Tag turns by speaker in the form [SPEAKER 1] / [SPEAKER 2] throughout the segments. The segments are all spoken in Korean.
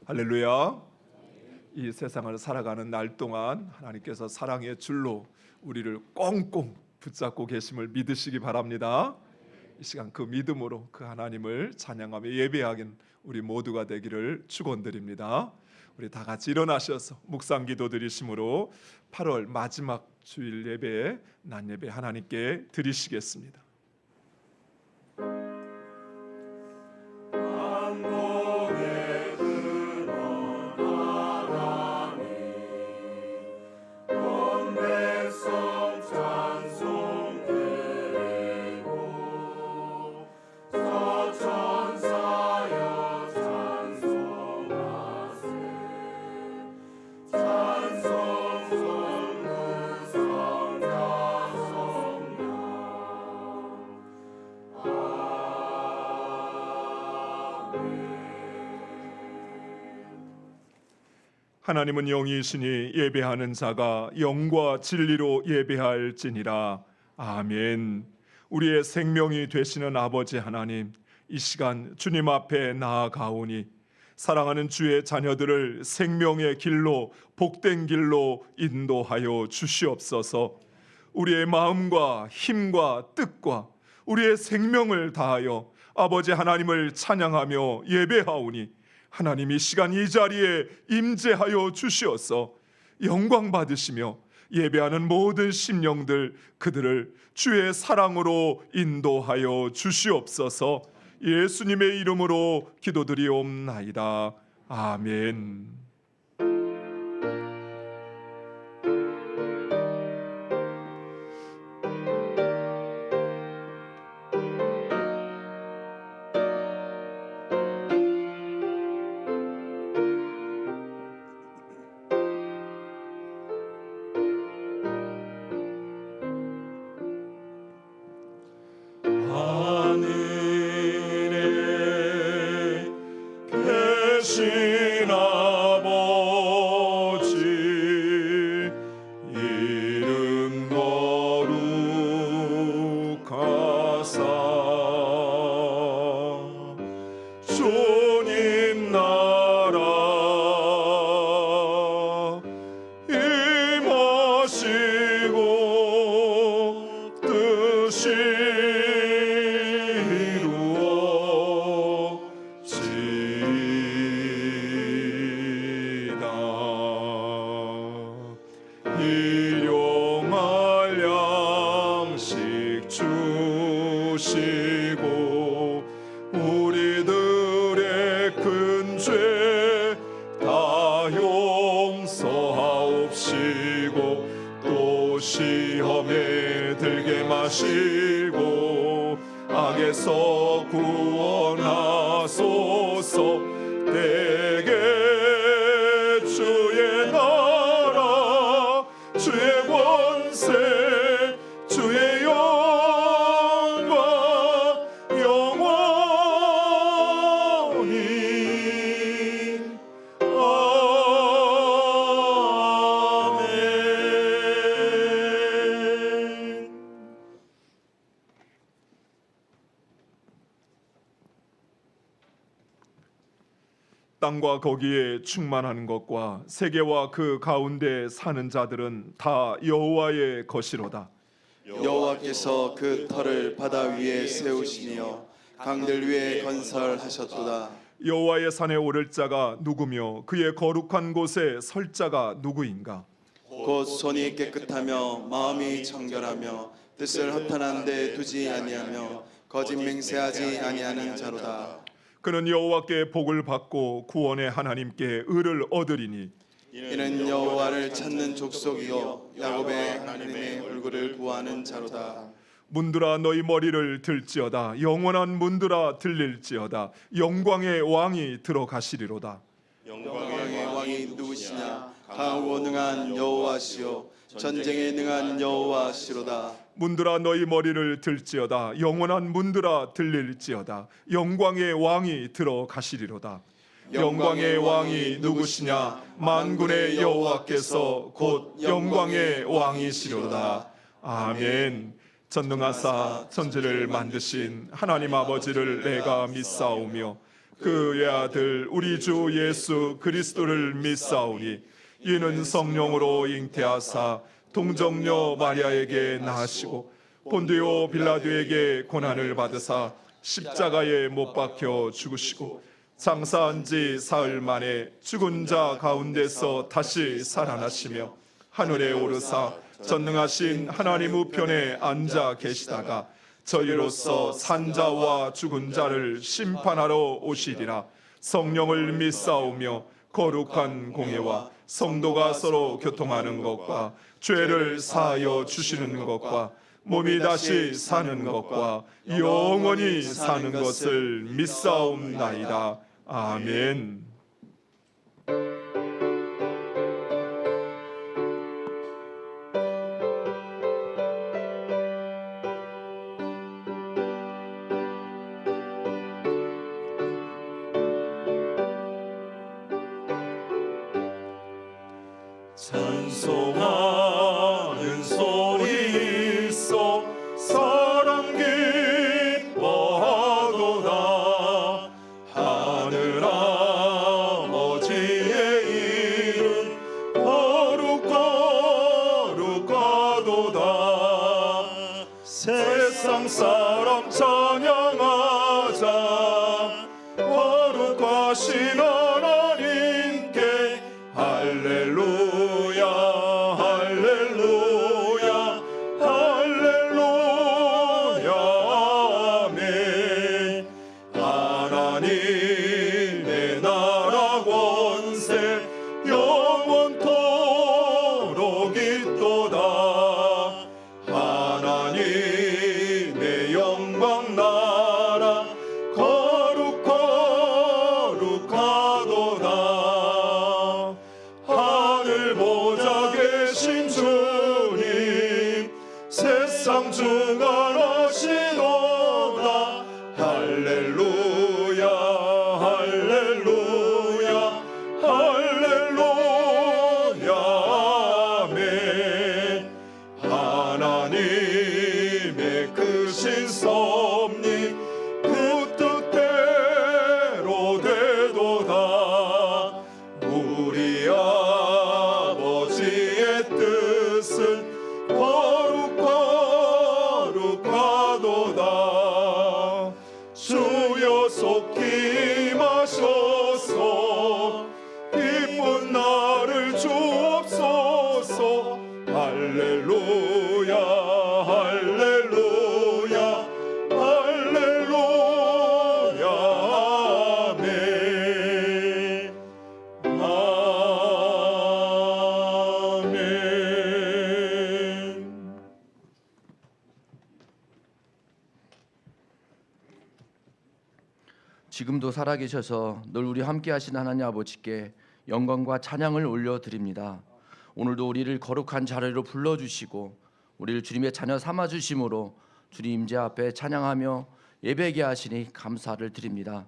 [SPEAKER 1] 할렐루야. 이 세상을 살아가는 날 동안 하나님께서 사랑의 줄로 우리를 꽁꽁 붙잡고 계심을 믿으시기 바랍니다. 이 시간 그 믿음으로 그 하나님을 찬양하며 예배하긴 우리 모두가 되기를 축원드립니다. 우리 다 같이 일어나셔서 묵상기도 드리심으로 8월 마지막 주일 예배, 낮 예배 하나님께 드리시겠습니다. 하나님은 영이시니 예배하는 자가 영과 진리로 예배할지니라. 아멘. 우리의 생명이 되시는 아버지 하나님, 이 시간 주님 앞에 나아가오니 사랑하는 주의 자녀들을 생명의 길로, 복된 길로 인도하여 주시옵소서. 우리의 마음과 힘과 뜻과 우리의 생명을 다하여 아버지 하나님을 찬양하며 예배하오니 하나님 이 시간 이 자리에 임재하여 주시어서 영광 받으시며 예배하는 모든 심령들 그들을 주의 사랑으로 인도하여 주시옵소서. 예수님의 이름으로 기도드리옵나이다. 아멘. 시험에 들게 마시고 악에서 구원하소서. 내게 주의 나라 주의 권세 주의 영광 영원히 땅과 거기에 충만한 것과 세계와 그 가운데 사는 자들은 다 여호와의 것이로다.
[SPEAKER 2] 여호와께서 그 터를 바다 위에 세우시며 강들 위에 건설하셨도다.
[SPEAKER 1] 여호와의 산에 오를 자가 누구며 그의 거룩한 곳에 설 자가 누구인가?
[SPEAKER 2] 곧 손이 깨끗하며 마음이 정결하며 뜻을 허탄한 데 두지 아니하며 거짓 맹세하지 아니하는 자로다.
[SPEAKER 1] 그는 여호와께 복을 받고 구원의 하나님께 의를 얻으리니
[SPEAKER 2] 이는 여호와를 찾는 족속이요 야곱의 하나님의 얼굴을 구하는 자로다.
[SPEAKER 1] 문들아 너희 머리를 들지어다. 영원한 문들아 들릴지어다. 영광의 왕이 들어가시리로다.
[SPEAKER 2] 영광의 왕이 누구시냐? 강하고 능한 여호와시요 전쟁에 능한 여호와시로다.
[SPEAKER 1] 문들아 너희 머리를 들지어다. 영원한 문들아 들릴지어다. 영광의 왕이 들어가시리로다. 영광의 왕이 누구시냐? 만군의 여호와께서 곧 영광의 왕이시로다. 아멘. 전능하사 천지를 만드신 하나님 아버지를 내가 믿사오며 그 외아들 우리 주 예수 그리스도를 믿사오니 이는 성령으로 잉태하사 동정녀 마리아에게 나시고 본디오 빌라도에게 고난을 받으사 십자가에 못 박혀 죽으시고 장사한 지 사흘 만에 죽은 자 가운데서 다시 살아나시며 하늘에 오르사 전능하신 하나님 우편에 앉아 계시다가 저희로서 산자와 죽은 자를 심판하러 오시리라. 성령을 믿사오며 거룩한 공예와 성도가 서로 교통하는 것과 죄를 사하여 주시는 것과 몸이 다시 사는 것과 영원히 사는 것을 믿사옵나이다. 아멘. 찬송하는 소리 있어 사랑 기뻐하도다. 하늘 아버지의 이름 거룩하도다. 세상 사람 찬양하자. 거룩하신 하나님께 할렐루야 할렐루야 할렐루야 아멘. 하나님의 나라 권세 영원토록 있도다. 하나님의 영광 나라 거룩하도다. 하늘 보좌 계신 주님 세상 주관하시도다. 할렐루야 할렐루야 할렐루야 아멘. 하나님의 크신 섭리 그 뜻대로 되도다. 우리 아버지의 뜻은 거룩하도다. 주여 속히 임하셔서 기쁜 날을 주옵소서. 할렐루야 할렐루야 할렐루야 아멘. 아멘.
[SPEAKER 3] 지금도 살아계셔서 늘 우리 함께 하신 하나님 아버지께 영광과 찬양을 올려드립니다. 오늘도 우리를 거룩한 자리로 불러주시고 우리를 주님의 자녀 삼아주심으로 주님 임재 앞에 찬양하며 예배하게 하시니 감사를 드립니다.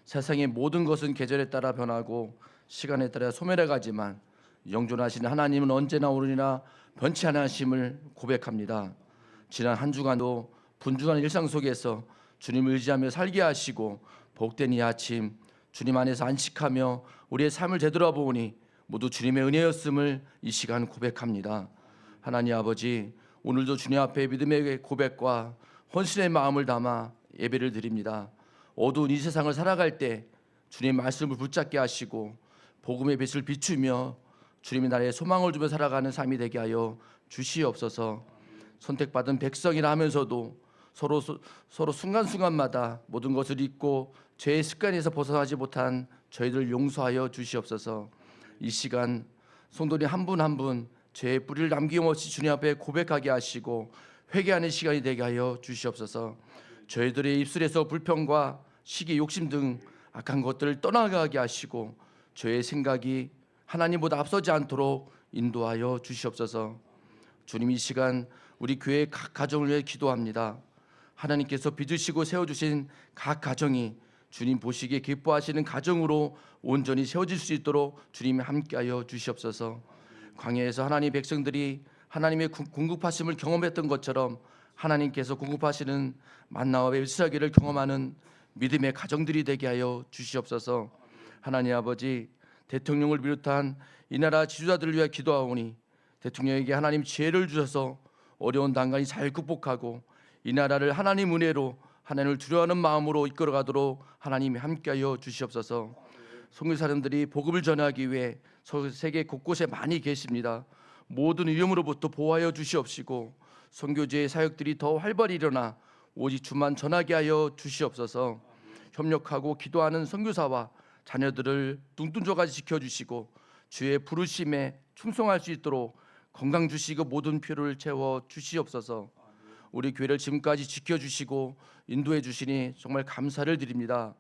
[SPEAKER 3] 세상의 모든 것은 계절에 따라 변하고 시간에 따라 소멸해가지만 영존하신 하나님은 언제나 오르리나 변치 않으심을 고백합니다. 지난 한 주간도 분주한 일상 속에서 주님을 의지하며 살게 하시고 복된 이 아침 주님 안에서 안식하며 우리의 삶을 되돌아보니 모두 주님의 은혜였음을 이 시간 고백합니다. 하나님 아버지, 오늘도 주님 앞에 믿음의 고백과 헌신의 마음을 담아 예배를 드립니다. 어두운 이 세상을 살아갈 때 주님의 말씀을 붙잡게 하시고 복음의 빛을 비추며 주님의 나라에 소망을 주며 살아가는 삶이 되게 하여 주시옵소서. 선택받은 백성이라 하면서도 서로 순간순간마다 모든 것을 잊고 죄의 습관에서 벗어나지 못한 저희들을 용서하여 주시옵소서. 이 시간 성도님 한 분 한 분 죄의 뿌리를 남김없이 주님 앞에 고백하게 하시고 회개하는 시간이 되게 하여 주시옵소서. 저희들의 입술에서 불평과 시기, 욕심 등 악한 것들을 떠나가게 하시고 저의 생각이 하나님보다 앞서지 않도록 인도하여 주시옵소서. 주님, 이 시간 우리 교회 각 가정을 위해 기도합니다. 하나님께서 빚으시고 세워주신 각 가정이 주님 보시기에 기뻐하시는 가정으로 온전히 세워질 수 있도록 주님이 함께하여 주시옵소서. 광야에서 하나님 백성들이 하나님의 궁극하심을 경험했던 것처럼 하나님께서 공급하시는 만나와 멸시하기를 경험하는 믿음의 가정들이 되게 하여 주시옵소서. 하나님 아버지, 대통령을 비롯한 이 나라 지도자들을 위해 기도하오니 대통령에게 하나님 지혜를 주셔서 어려운 난관이 잘 극복하고 이 나라를 하나님 은혜로 하나님을 두려워하는 마음으로 이끌어가도록 하나님이 함께하여 주시옵소서. 선교사님들이 복음을 전하기 위해 세계 곳곳에 많이 계십니다. 모든 위험으로부터 보호하여 주시옵시고 선교지의 사역들이 더 활발히 일어나 오직 주만 전하게 하여 주시옵소서. 협력하고 기도하는 선교사와 자녀들을 눈동자까지 지켜주시고 주의 부르심에 충성할 수 있도록 건강 주시고 모든 필요를 채워 주시옵소서. 우리 교회를 지금까지 지켜주시고 인도해 주시니 정말 감사를 드립니다.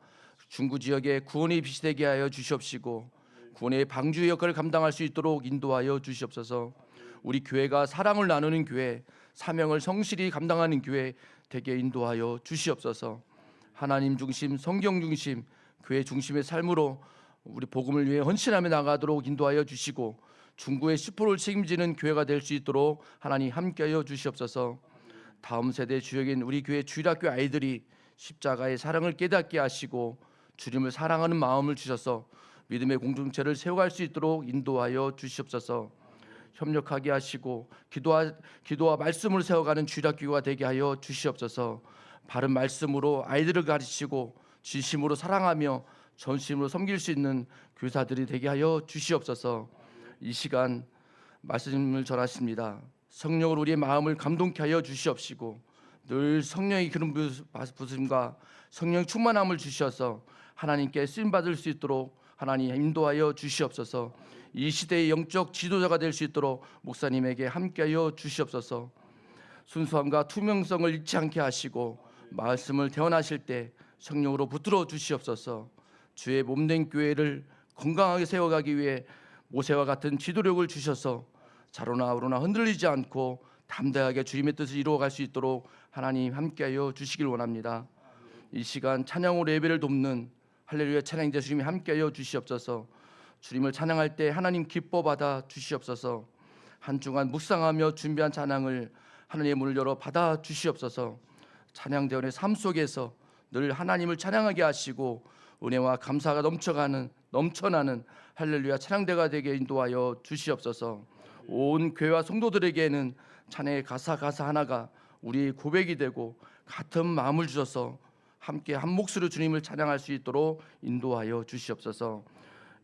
[SPEAKER 3] 중구 지역에 구원의 빛이 되게 하여 주시옵시고 구원의 방주의 역할을 감당할 수 있도록 인도하여 주시옵소서. 우리 교회가 사랑을 나누는 교회, 사명을 성실히 감당하는 교회 되게 인도하여 주시옵소서. 하나님 중심, 성경 중심, 교회 중심의 삶으로 우리 복음을 위해 헌신하며 나가도록 인도하여 주시고 중구의 10%를 책임지는 교회가 될 수 있도록 하나님 함께하여 주시옵소서. 다음 세대 주역인 우리 교회 주일학교 아이들이 십자가의 사랑을 깨닫게 하시고 주님을 사랑하는 마음을 주셔서 믿음의 공동체를 세워갈 수 있도록 인도하여 주시옵소서. 협력하게 하시고 기도와 말씀을 세워가는 주일학교가 되게 하여 주시옵소서. 바른 말씀으로 아이들을 가르치고 진심으로 사랑하며 전심으로 섬길 수 있는 교사들이 되게 하여 주시옵소서. 이 시간 말씀을 전하십니다. 성령으로 우리의 마음을 감동케 하여 주시옵시고 늘 성령의 기름 부으심과 성령의 충만함을 주셔서 하나님께 쓰임 받을 수 있도록 하나님 인도하여 주시옵소서. 이 시대의 영적 지도자가 될 수 있도록 목사님에게 함께하여 주시옵소서. 순수함과 투명성을 잃지 않게 하시고 말씀을 대언하실 때 성령으로 붙들어 주시옵소서. 주의 몸된 교회를 건강하게 세워가기 위해 모세와 같은 지도력을 주셔서 자로나 우로나 흔들리지 않고 담대하게 주님의 뜻을 이루어갈 수 있도록 하나님 함께하여 주시길 원합니다. 이 시간 찬양으로 예배를 돕는 할렐루야 찬양자 주님이 함께하여 주시옵소서. 주님을 찬양할 때 하나님 기뻐 받아 주시옵소서. 한 주간 묵상하며 준비한 찬양을 하나님의 문을 열어 받아 주시옵소서. 찬양대원의 삶 속에서 늘 하나님을 찬양하게 하시고 은혜와 감사가 넘쳐나는 할렐루야 찬양대가 되게 인도하여 주시옵소서. 온 교회와 성도들에게는 찬양의 가사 하나가 우리의 고백이 되고 같은 마음을 주셔서 함께 한 몫으로 주님을 찬양할 수 있도록 인도하여 주시옵소서.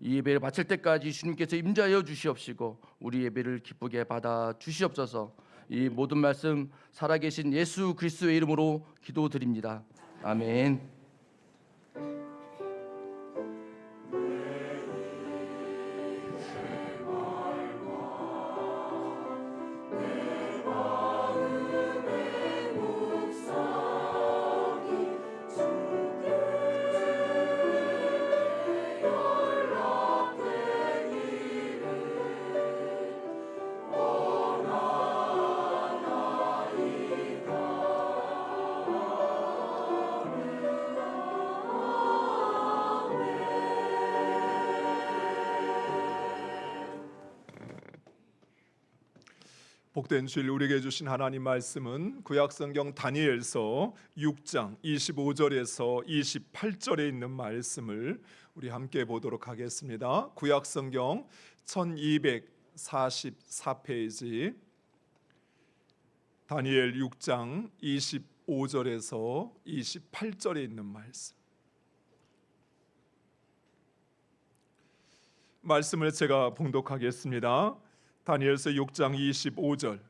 [SPEAKER 3] 이 예배를 마칠 때까지 주님께서 임재하여 주시옵시고 우리 예배를 기쁘게 받아 주시옵소서. 이 모든 말씀 살아계신 예수 그리스도의 이름으로 기도드립니다. 아멘.
[SPEAKER 1] 복된 주일 우리에게 주신 하나님 말씀은 구약성경 다니엘서 6장 25절에서 28절에 있는 말씀을 우리 함께 보도록 하겠습니다. 구약성경 1244페이지 다니엘 6장 25절에서 28절에 있는 말씀을 제가 봉독하겠습니다. 다니엘서 6장 25절.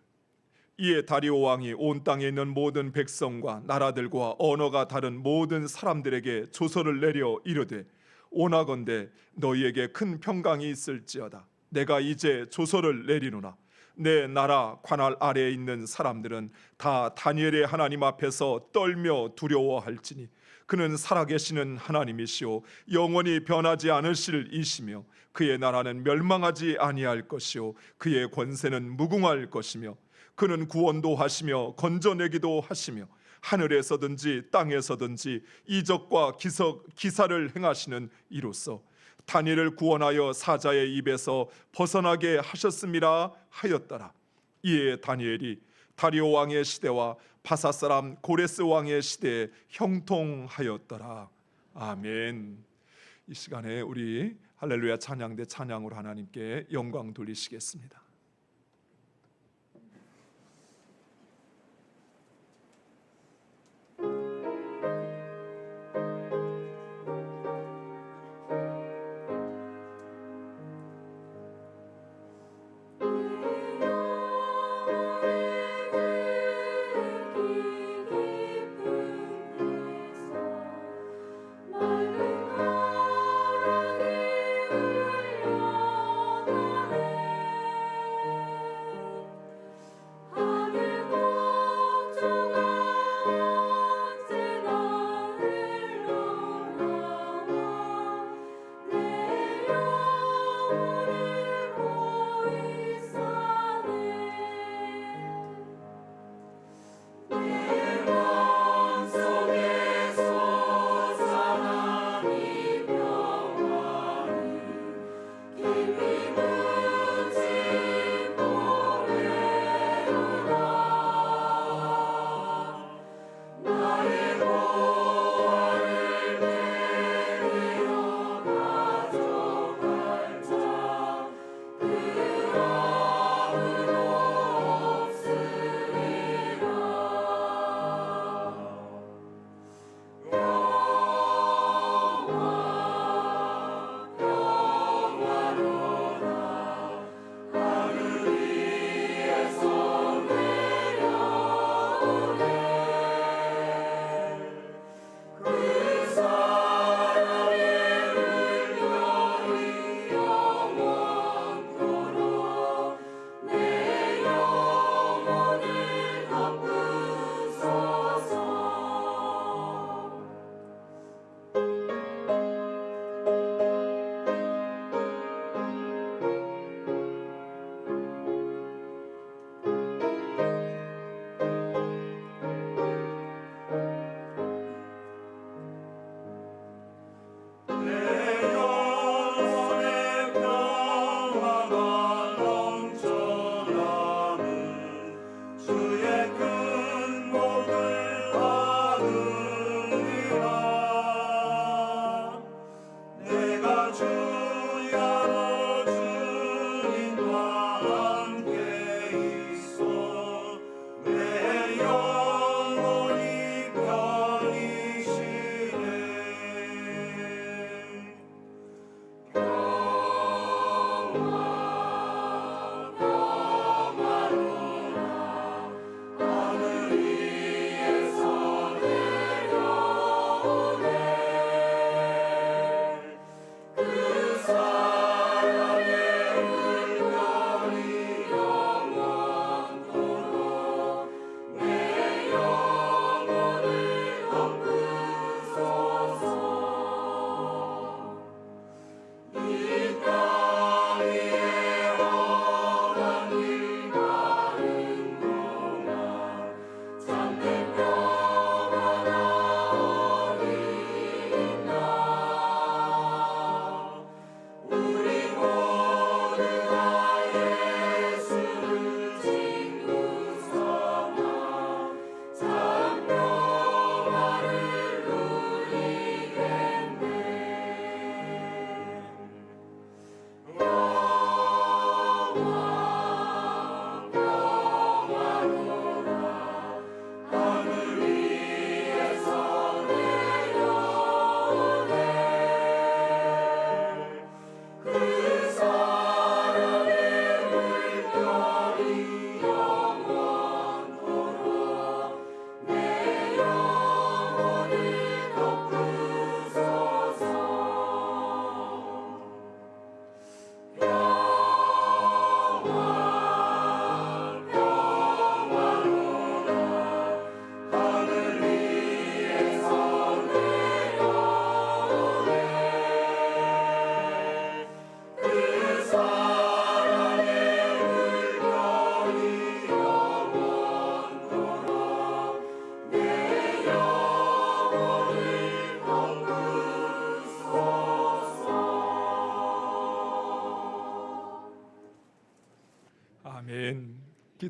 [SPEAKER 1] 이에 다리오 왕이 온 땅에 있는 모든 백성과 나라들과 언어가 다른 모든 사람들에게 조서를 내려 이르되 원하건대 너희에게 큰 평강이 있을지어다. 내가 이제 조서를 내리노라. 내 나라 관할 아래에 있는 사람들은 다 다니엘의 하나님 앞에서 떨며 두려워할지니 그는 살아계시는 하나님이시오 영원히 변하지 않으실 이시며 그의 나라는 멸망하지 아니할 것이요 그의 권세는 무궁할 것이며 그는 구원도 하시며 건져내기도 하시며 하늘에서든지 땅에서든지 이적과 기사를 행하시는 이로써 다니엘을 구원하여 사자의 입에서 벗어나게 하셨음이라 하였더라. 이에 다니엘이 다리오 왕의 시대와 바사 사람 고레스 왕의 시대에 형통하였더라. 아멘. 이 시간에 우리 할렐루야 찬양대 찬양으로 하나님께 영광 돌리시겠습니다.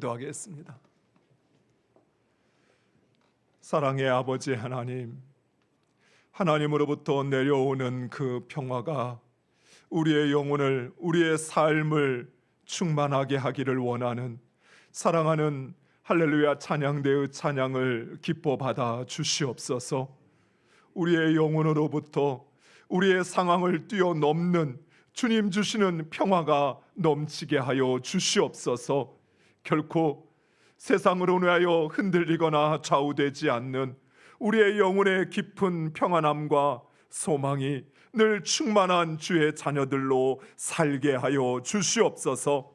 [SPEAKER 1] 기도하겠습니다. 사랑의 아버지 하나님, 하나님으로부터 내려오는 그 평화가 우리의 영혼을, 우리의 삶을 충만하게 하기를 원하는 사랑하는 할렐루야 찬양대의 찬양을 기뻐 받아 주시옵소서. 우리의 영혼으로부터 우리의 상황을 뛰어넘는 주님 주시는 평화가 넘치게 하여 주시옵소서. 결코 세상으로 인하여 흔들리거나 좌우되지 않는 우리의 영혼의 깊은 평안함과 소망이 늘 충만한 주의 자녀들로 살게 하여 주시옵소서.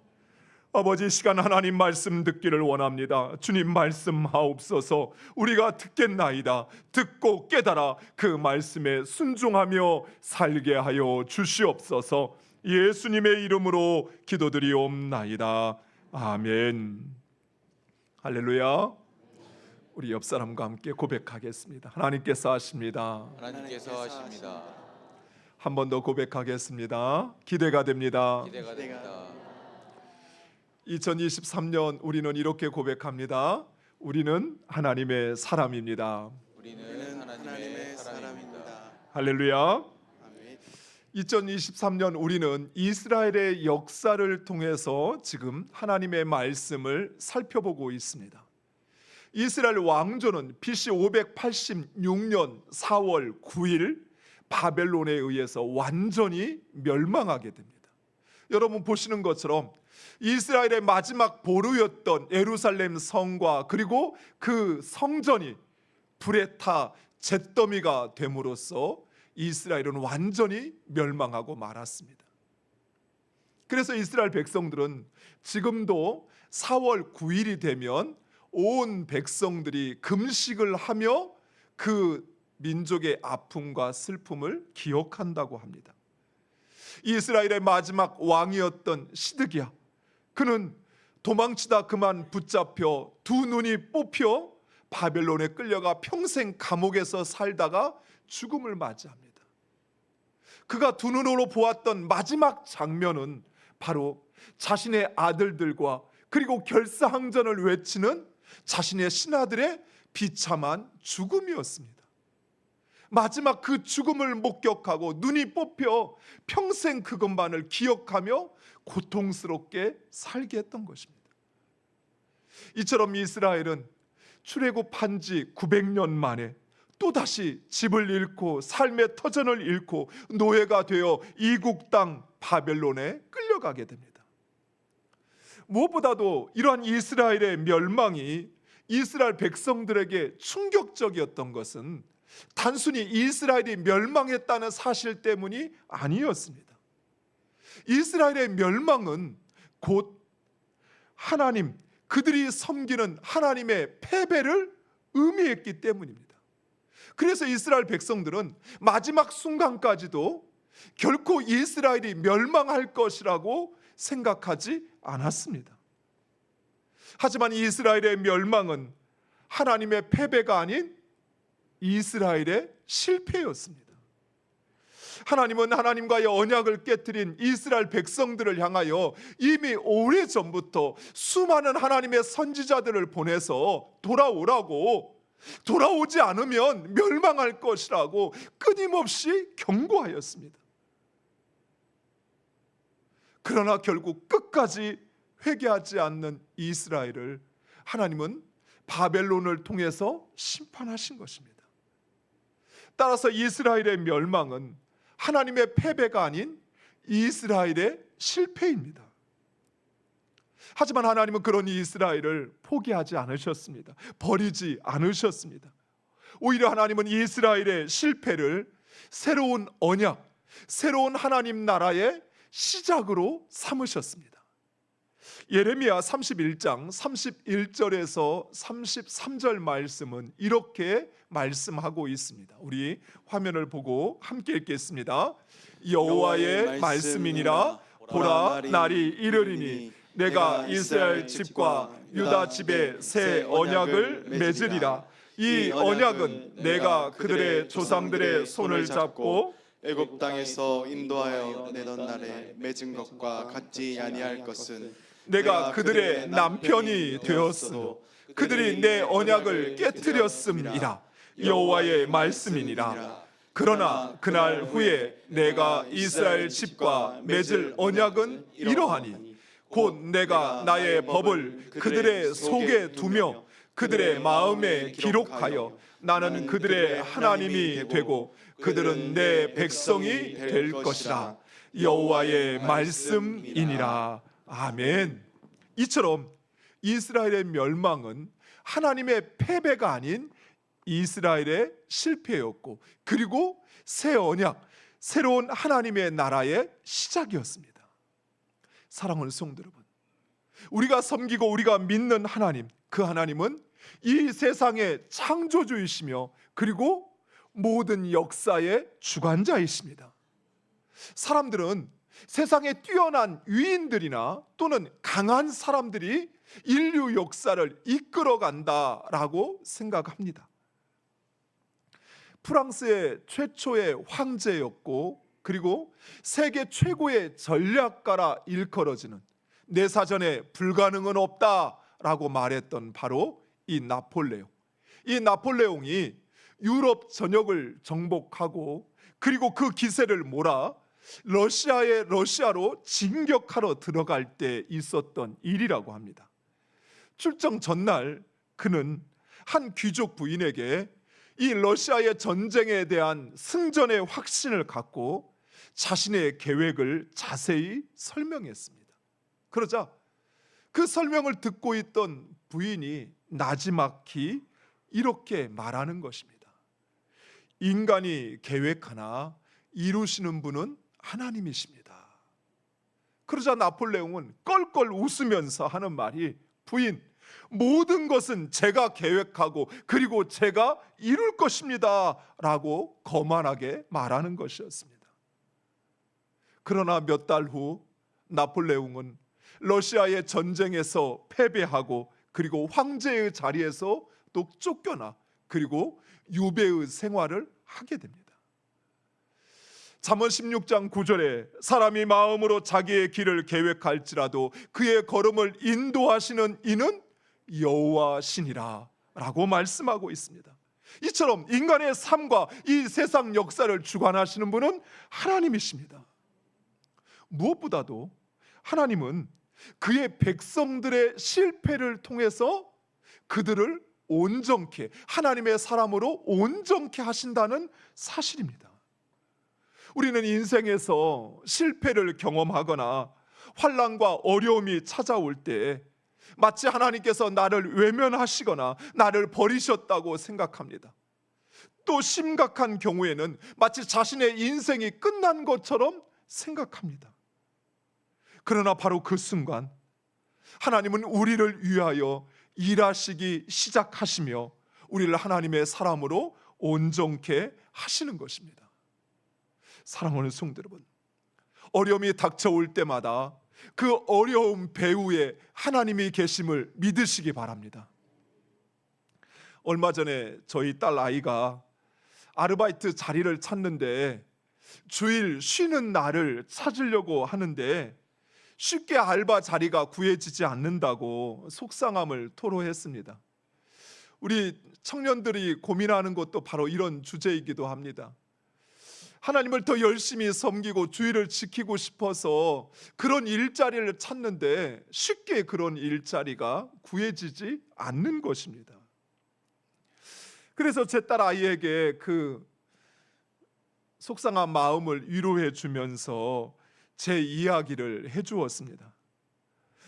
[SPEAKER 1] 아버지, 시간 하나님 말씀 듣기를 원합니다. 주님 말씀하옵소서. 우리가 듣겠나이다. 듣고 깨달아 그 말씀에 순종하며 살게 하여 주시옵소서. 예수님의 이름으로 기도드리옵나이다. 아멘. 할렐루야. 우리 옆 사람과 함께 고백하겠습니다. 하나님께서 하십니다.
[SPEAKER 4] 하나님께서 하십니다.
[SPEAKER 1] 한 번 더 고백하겠습니다. 기대가 됩니다.
[SPEAKER 4] 기대가 됩니다.
[SPEAKER 1] 2023년 우리는 이렇게 고백합니다. 우리는 하나님의 사람입니다.
[SPEAKER 4] 우리는 하나님의 사람입니다.
[SPEAKER 1] 할렐루야.
[SPEAKER 2] 아멘.
[SPEAKER 1] 2023년 우리는 이스라엘의 역사를 통해서 지금 하나님의 말씀을 살펴보고 있습니다. 이스라엘 왕조는 BC 586년 4월 9일 바벨론에 의해서 완전히 멸망하게 됩니다. 여러분 보시는 것처럼 이스라엘의 마지막 보루였던 예루살렘 성과 그리고 그 성전이 불에 타 잿더미가 됨으로써 이스라엘은 완전히 멸망하고 말았습니다. 그래서 이스라엘 백성들은 지금도 4월 9일이 되면 온 백성들이 금식을 하며 그 민족의 아픔과 슬픔을 기억한다고 합니다. 이스라엘의 마지막 왕이었던 시드기야, 그는 도망치다 그만 붙잡혀 두 눈이 뽑혀 바벨론에 끌려가 평생 감옥에서 살다가 죽음을 맞이합니다. 그가 두 눈으로 보았던 마지막 장면은 바로 자신의 아들들과 그리고 결사항전을 외치는 자신의 신하들의 비참한 죽음이었습니다. 마지막 그 죽음을 목격하고 눈이 뽑혀 평생 그것만을 기억하며 고통스럽게 살게 했던 것입니다. 이처럼 이스라엘은 출애굽한 지 900년 만에 또다시 집을 잃고 삶의 터전을 잃고 노예가 되어 이국 땅 바벨론에 끌려가게 됩니다. 무엇보다도 이러한 이스라엘의 멸망이 이스라엘 백성들에게 충격적이었던 것은 단순히 이스라엘이 멸망했다는 사실 때문이 아니었습니다. 이스라엘의 멸망은 곧 하나님, 그들이 섬기는 하나님의 패배를 의미했기 때문입니다. 그래서 이스라엘 백성들은 마지막 순간까지도 결코 이스라엘이 멸망할 것이라고 생각하지 않았습니다. 하지만 이스라엘의 멸망은 하나님의 패배가 아닌 이스라엘의 실패였습니다. 하나님은 하나님과의 언약을 깨뜨린 이스라엘 백성들을 향하여 이미 오래전부터 수많은 하나님의 선지자들을 보내서 돌아오라고, 돌아오지 않으면 멸망할 것이라고 끊임없이 경고하였습니다. 그러나 결국 끝까지 회개하지 않는 이스라엘을 하나님은 바벨론을 통해서 심판하신 것입니다. 따라서 이스라엘의 멸망은 하나님의 패배가 아닌 이스라엘의 실패입니다. 하지만 하나님은 그런 이스라엘을 포기하지 않으셨습니다. 버리지 않으셨습니다. 오히려 하나님은 이스라엘의 실패를 새로운 언약, 새로운 하나님 나라의 시작으로 삼으셨습니다. 예레미야 31장 31절에서 33절 말씀은 이렇게 말씀하고 있습니다. 우리 화면을 보고 함께 읽겠습니다. 여호와의 말씀이니라. 보라, 날이 이르리니 내가 이스라엘 집과 유다 집에 새 언약을 맺으리라. 이 언약은 내가 그들의 조상들의 손을 잡고
[SPEAKER 2] 애굽 땅에서 인도하여 내던 날에 맺은 것과 같지 아니할 것은
[SPEAKER 1] 내가 그들의 남편이 되었으므로 그들이 내 언약을 깨뜨렸음이라. 여호와의 말씀이니라. 그러나 그날 후에 내가 이스라엘 집과 맺을 언약은 이러하니 곧 내가 나의 법을 그들의 속에 두며 그들의 마음에 기록하여 나는 그들의 하나님이 되고 그들은 내 백성이 될 것이라. 여호와의 말씀이니라. 아멘. 이처럼 이스라엘의 멸망은 하나님의 패배가 아닌 이스라엘의 실패였고, 그리고 새 언약, 새로운 하나님의 나라의 시작이었습니다. 사랑하는 성도 여러분, 우리가 섬기고 우리가 믿는 하나님, 그 하나님은 이 세상의 창조주이시며 그리고 모든 역사의 주관자이십니다. 사람들은 세상에 뛰어난 위인들이나 또는 강한 사람들이 인류 역사를 이끌어간다라고 생각합니다. 프랑스의 최초의 황제였고 그리고 세계 최고의 전략가라 일컬어지는 내 사전에 불가능은 없다라고 말했던 바로 이 나폴레옹. 이 나폴레옹이 유럽 전역을 정복하고 그리고 그 기세를 몰아 러시아로 진격하러 들어갈 때 있었던 일이라고 합니다. 출정 전날 그는 한 귀족 부인에게 이 러시아의 전쟁에 대한 승전의 확신을 갖고 자신의 계획을 자세히 설명했습니다. 그러자 그 설명을 듣고 있던 부인이 나지막히 이렇게 말하는 것입니다. 인간이 계획하나 이루시는 분은 하나님이십니다. 그러자 나폴레옹은 껄껄 웃으면서 하는 말이, 부인, 모든 것은 제가 계획하고 그리고 제가 이룰 것입니다 라고 거만하게 말하는 것이었습니다. 그러나 몇 달 후 나폴레옹은 러시아의 전쟁에서 패배하고 그리고 황제의 자리에서 또 쫓겨나 그리고 유배의 생활을 하게 됩니다. 잠언 16장 9절에 사람이 마음으로 자기의 길을 계획할지라도 그의 걸음을 인도하시는 이는 여호와시니라 라고 말씀하고 있습니다. 이처럼 인간의 삶과 이 세상 역사를 주관하시는 분은 하나님이십니다. 무엇보다도 하나님은 그의 백성들의 실패를 통해서 그들을 온전케, 하나님의 사람으로 온전케 하신다는 사실입니다. 우리는 인생에서 실패를 경험하거나 환난과 어려움이 찾아올 때 마치 하나님께서 나를 외면하시거나 나를 버리셨다고 생각합니다. 또 심각한 경우에는 마치 자신의 인생이 끝난 것처럼 생각합니다. 그러나 바로 그 순간 하나님은 우리를 위하여 일하시기 시작하시며 우리를 하나님의 사람으로 온전케 하시는 것입니다. 사랑하는 성도 여러분, 어려움이 닥쳐올 때마다 그 어려움 배후에 하나님이 계심을 믿으시기 바랍니다. 얼마 전에 저희 딸 아이가 아르바이트 자리를 찾는데 주일 쉬는 날을 찾으려고 하는데 쉽게 알바 자리가 구해지지 않는다고 속상함을 토로했습니다. 우리 청년들이 고민하는 것도 바로 이런 주제이기도 합니다. 하나님을 더 열심히 섬기고 주의를 지키고 싶어서 그런 일자리를 찾는데 쉽게 그런 일자리가 구해지지 않는 것입니다. 그래서 제 딸 아이에게 그 속상한 마음을 위로해 주면서 제 이야기를 해주었습니다.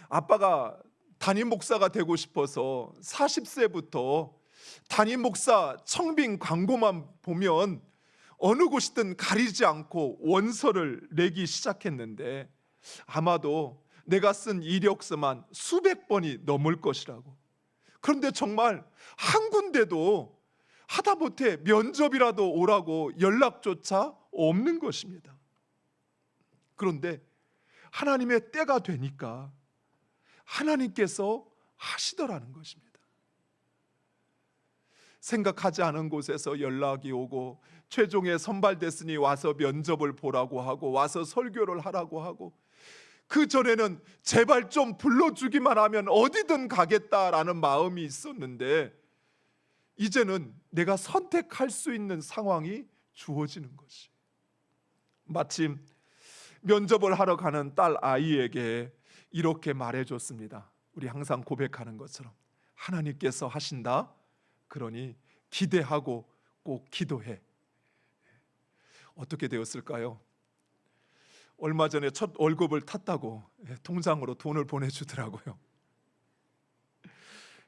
[SPEAKER 1] 아빠가 담임 목사가 되고 싶어서 40세부터 담임 목사 청빙 광고만 보면 어느 곳이든 가리지 않고 원서를 내기 시작했는데 아마도 내가 쓴 이력서만 수백 번이 넘을 것이라고. 그런데 정말 한 군데도 하다못해 면접이라도 오라고 연락조차 없는 것입니다. 그런데 하나님의 때가 되니까 하나님께서 하시더라는 것입니다. 생각하지 않은 곳에서 연락이 오고 최종에 선발됐으니 와서 면접을 보라고 하고 와서 설교를 하라고 하고, 그 전에는 제발 좀 불러주기만 하면 어디든 가겠다라는 마음이 있었는데 이제는 내가 선택할 수 있는 상황이 주어지는 것이. 마침 면접을 하러 가는 딸 아이에게 이렇게 말해줬습니다. 우리 항상 고백하는 것처럼 하나님께서 하신다. 그러니 기대하고 꼭 기도해. 어떻게 되었을까요? 얼마 전에 첫 월급을 탔다고 통장으로 돈을 보내주더라고요.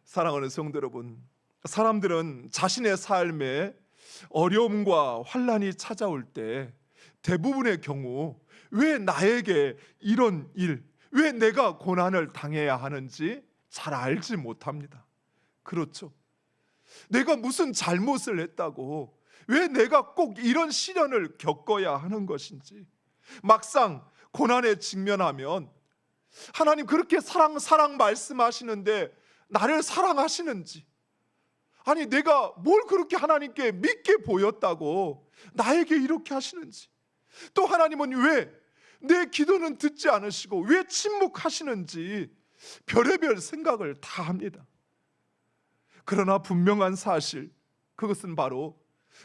[SPEAKER 1] 사랑하는 성도 여러분, 사람들은 자신의 삶에 어려움과 환난이 찾아올 때 대부분의 경우 왜 나에게 이런 일, 왜 내가 고난을 당해야 하는지 잘 알지 못합니다. 그렇죠. 내가 무슨 잘못을 했다고, 왜 내가 꼭 이런 시련을 겪어야 하는 것인지, 막상 고난에 직면하면 하나님 그렇게 사랑 말씀하시는데 나를 사랑하시는지, 아니 내가 뭘 그렇게 하나님께 믿게 보였다고 나에게 이렇게 하시는지, 또 하나님은 왜 내 기도는 듣지 않으시고 왜 침묵하시는지 별의별 생각을 다 합니다. 그러나 분명한 사실, 그것은 바로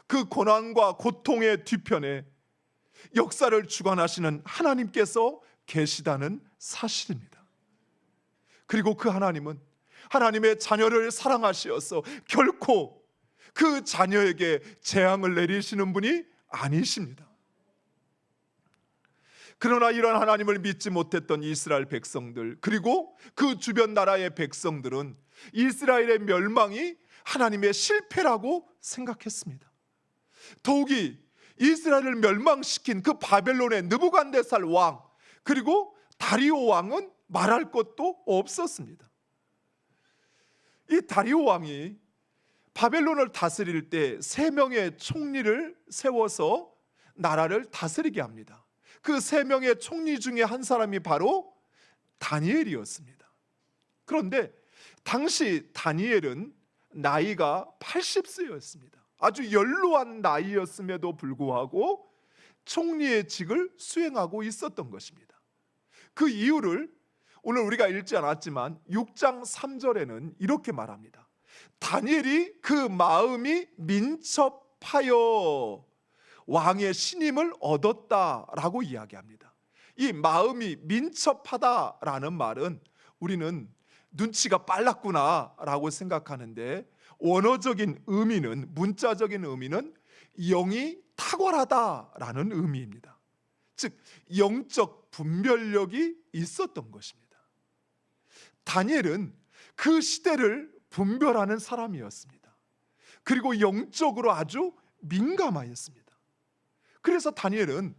[SPEAKER 1] 그 고난과 고통의 뒤편에 역사를 주관하시는 하나님께서 계시다는 사실입니다. 그리고 그 하나님은 하나님의 자녀를 사랑하시어서 결코 그 자녀에게 재앙을 내리시는 분이 아니십니다. 그러나 이런 하나님을 믿지 못했던 이스라엘 백성들, 그리고 그 주변 나라의 백성들은 이스라엘의 멸망이 하나님의 실패라고 생각했습니다. 더욱이 이스라엘을 멸망시킨 그 바벨론의 느부갓네살 왕, 그리고 다리오 왕은 말할 것도 없었습니다. 이 다리오 왕이 바벨론을 다스릴 때 3명의 총리를 세워서 나라를 다스리게 합니다. 그 3명의 총리 중에 한 사람이 바로 다니엘이었습니다. 그런데 당시 다니엘은 나이가 80세였습니다. 아주 연로한 나이였음에도 불구하고 총리의 직을 수행하고 있었던 것입니다. 그 이유를 오늘 우리가 읽지 않았지만 6장 3절에는 이렇게 말합니다. 다니엘이 그 마음이 민첩하여 왕의 신임을 얻었다라고 이야기합니다. 이 마음이 민첩하다라는 말은 우리는 눈치가 빨랐구나라고 생각하는데, 원어적인 의미는, 문자적인 의미는 영이 탁월하다라는 의미입니다. 즉 영적 분별력이 있었던 것입니다. 다니엘은 그 시대를 분별하는 사람이었습니다. 그리고 영적으로 아주 민감하였습니다. 그래서 다니엘은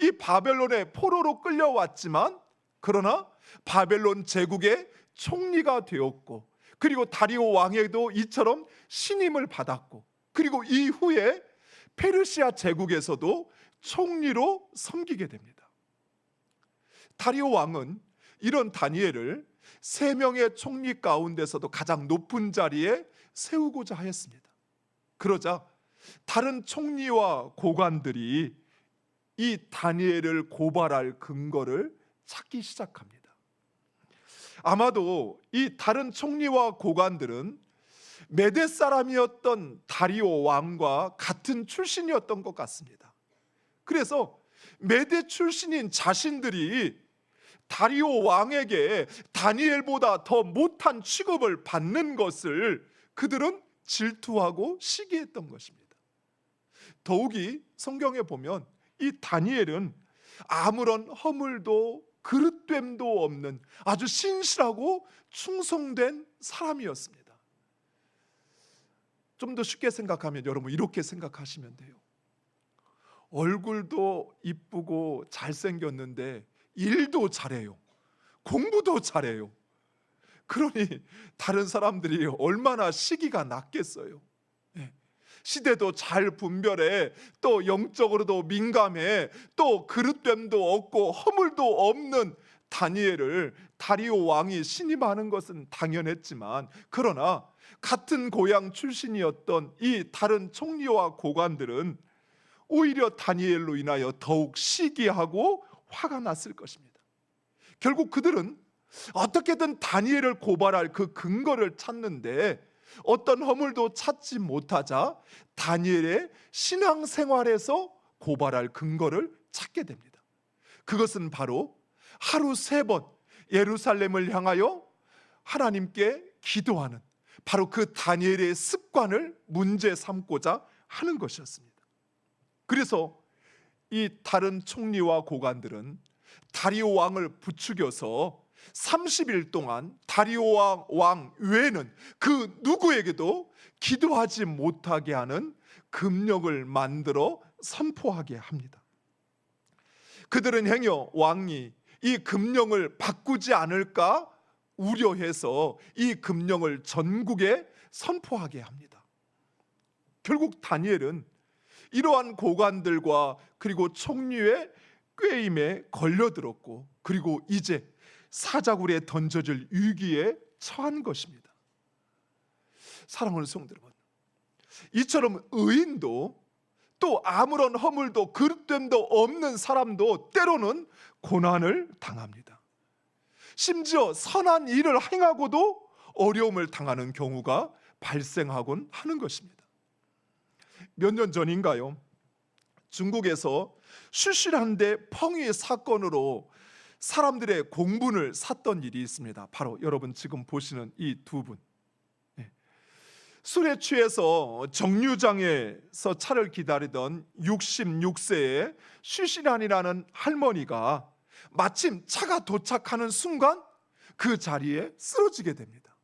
[SPEAKER 1] 이 바벨론의 포로로 끌려왔지만, 그러나 바벨론 제국의 총리가 되었고, 그리고 다리오 왕에도 이처럼 신임을 받았고, 그리고 이후에 페르시아 제국에서도 총리로 섬기게 됩니다. 다리오 왕은 이런 다니엘을 3명의 총리 가운데서도 가장 높은 자리에 세우고자 하였습니다. 그러자 다른 총리와 고관들이 이 다니엘을 고발할 근거를 찾기 시작합니다. 아마도 이 다른 총리와 고관들은 메대 사람이었던 다리오 왕과 같은 출신이었던 것 같습니다. 그래서 메대 출신인 자신들이 다리오 왕에게 다니엘보다 더 못한 취급을 받는 것을 그들은 질투하고 시기했던 것입니다. 더욱이 성경에 보면 이 다니엘은 아무런 허물도 그릇됨도 없는 아주 신실하고 충성된 사람이었습니다. 좀 더 쉽게 생각하면 여러분 이렇게 생각하시면 돼요. 얼굴도 이쁘고 잘생겼는데 일도 잘해요. 공부도 잘해요. 그러니 다른 사람들이 얼마나 시기가 났겠어요. 시대도 잘 분별해, 또 영적으로도 민감해, 또 그릇됨도 없고 허물도 없는 다니엘을 다리오 왕이 신임하는 것은 당연했지만, 그러나 같은 고향 출신이었던 이 다른 총리와 고관들은 오히려 다니엘로 인하여 더욱 시기하고 화가 났을 것입니다. 결국 그들은 어떻게든 다니엘을 고발할 그 근거를 찾는데 어떤 허물도 찾지 못하자 다니엘의 신앙생활에서 고발할 근거를 찾게 됩니다. 그것은 바로 하루 3번 예루살렘을 향하여 하나님께 기도하는 바로 그 다니엘의 습관을 문제 삼고자 하는 것이었습니다. 그래서 이 다른 총리와 고관들은 다리오 왕을 부추겨서 30일 동안 다리오 왕 외에는 그 누구에게도 기도하지 못하게 하는 금령을 만들어 선포하게 합니다. 그들은 행여 왕이 이 금령을 바꾸지 않을까 우려해서 이 금령을 전국에 선포하게 합니다. 결국 다니엘은 이러한 고관들과 그리고 총리의 꾀임에 걸려들었고 그리고 이제 사자굴에 던져질 위기에 처한 것입니다. 사랑하는 성도 여러분, 이처럼 의인도 또 아무런 허물도 그릇됨도 없는 사람도 때로는 고난을 당합니다. 심지어 선한 일을 행하고도 어려움을 당하는 경우가 발생하곤 하는 것입니다. 몇 년 전인가요? 중국에서 수실한데 펑이 사건으로 사람들의 공분을 샀던 일이 있습니다. 바로 여러분 지금 보시는 이 두 분. 술에 취해서 정류장에서 차를 기다리던 66세의 쉬시란이라는 할머니가 마침 차가 도착하는 순간 그 자리에 쓰러지게 됩니다.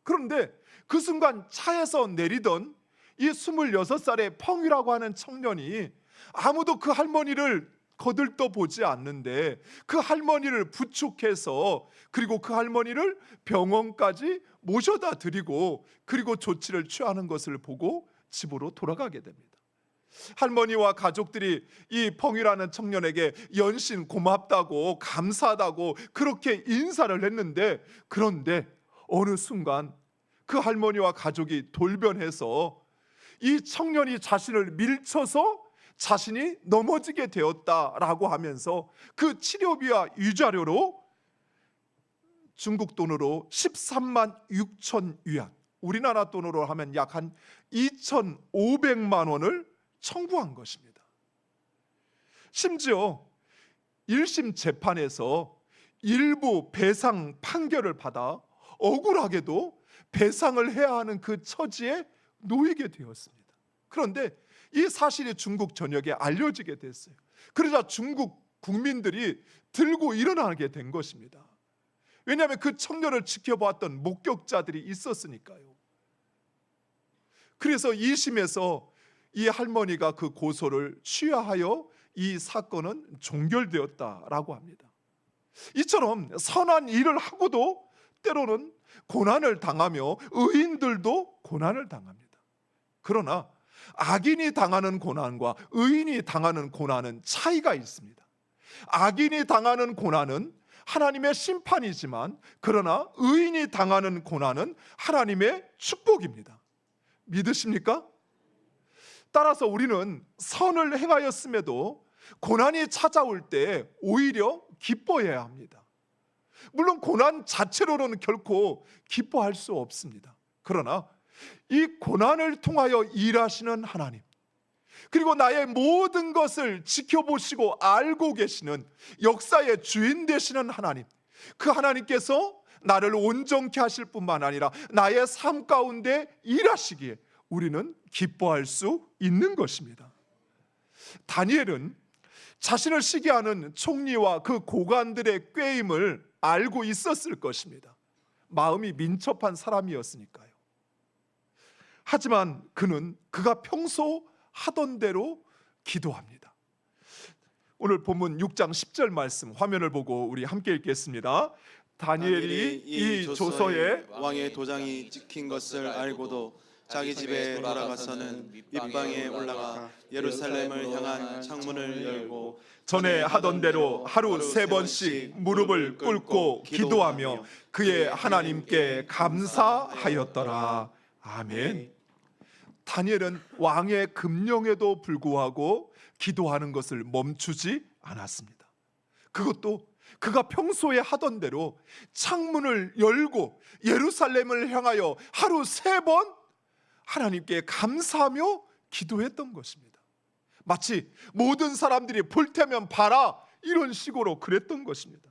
[SPEAKER 1] 그런데 그 순간 차에서 내리던 이 26살의 펑이라고 하는 청년이 아무도 그 할머니를 거들떠 보지 않는데 그 할머니를 부축해서 그리고 그 할머니를 병원까지 모셔다 드리고 그리고 조치를 취하는 것을 보고 집으로 돌아가게 됩니다. 할머니와 가족들이 이 펑이라는 청년에게 연신 고맙다고 감사하다고 그렇게 인사를 했는데 그런데 어느 순간 그 할머니와 가족이 돌변해서 이 청년이 자신을 밀쳐서 자신이 넘어지게 되었다라고 하면서 그 치료비와 위자료로 중국 돈으로 13만 6천 위안, 우리나라 돈으로 하면 약 한 2,500만 원을 청구한 것입니다. 심지어 1심 재판에서 일부 배상 판결을 받아 억울하게도 배상을 해야 하는 그 처지에 놓이게 되었습니다. 그런데 이 사실이 중국 전역에 알려지게 됐어요. 그러자 중국 국민들이 들고 일어나게 된 것입니다. 왜냐하면 그 청년을 지켜봤던 목격자들이 있었으니까요. 그래서 2심에서 이 할머니가 그 고소를 취하하여 이 사건은 종결되었다라고 합니다. 이처럼 선한 일을 하고도 때로는 고난을 당하며 의인들도 고난을 당합니다. 그러나 악인이 당하는 고난과 의인이 당하는 고난은 차이가 있습니다. 악인이 당하는 고난은 하나님의 심판이지만 그러나 의인이 당하는 고난은 하나님의 축복입니다. 믿으십니까? 따라서 우리는 선을 행하였음에도 고난이 찾아올 때 오히려 기뻐해야 합니다. 물론 고난 자체로는 결코 기뻐할 수 없습니다. 그러나 이 고난을 통하여 일하시는 하나님, 그리고 나의 모든 것을 지켜보시고 알고 계시는 역사의 주인 되시는 하나님, 그 하나님께서 나를 온전케 하실 뿐만 아니라 나의 삶 가운데 일하시기에 우리는 기뻐할 수 있는 것입니다. 다니엘은 자신을 시기하는 총리와 그 고관들의 꾀임을 알고 있었을 것입니다. 마음이 민첩한 사람이었으니까요. 하지만 그가 평소 하던 대로 기도합니다. 오늘 본문 6장 10절 말씀 화면을 보고 우리 함께 읽겠습니다. 다니엘이 이 조서에
[SPEAKER 2] 왕의 도장이 찍힌 것을 알고도 자기 집에 돌아가서는 밑방에 올라가 예루살렘을 향한 창문을 열고
[SPEAKER 1] 전에 하던 대로 하루 3번씩 무릎을 꿇고 기도하며 그의 하나님께 감사하였더라. 아멘. 다니엘은 왕의 금령에도 불구하고 기도하는 것을 멈추지 않았습니다. 그것도 그가 평소에 하던 대로 창문을 열고 예루살렘을 향하여 하루 3번 하나님께 감사하며 기도했던 것입니다. 마치 모든 사람들이 볼 테면 봐라 이런 식으로 그랬던 것입니다.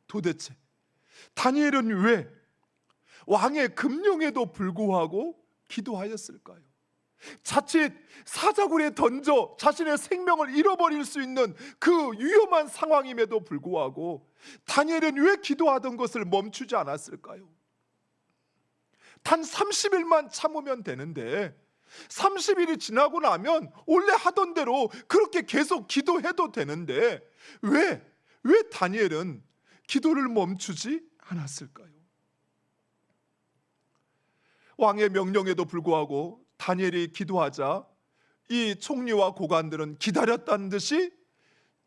[SPEAKER 1] 도대체 다니엘은 왜 왕의 금령에도 불구하고 기도하였을까요? 자칫 사자굴에 던져 자신의 생명을 잃어버릴 수 있는 그 위험한 상황임에도 불구하고 다니엘은 왜 기도하던 것을 멈추지 않았을까요? 단 30일만 참으면 되는데 30일이 지나고 나면 원래 하던 대로 그렇게 계속 기도해도 되는데 왜 다니엘은 기도를 멈추지 않았을까요? 왕의 명령에도 불구하고 다니엘이 기도하자 이 총리와 고관들은 기다렸다는 듯이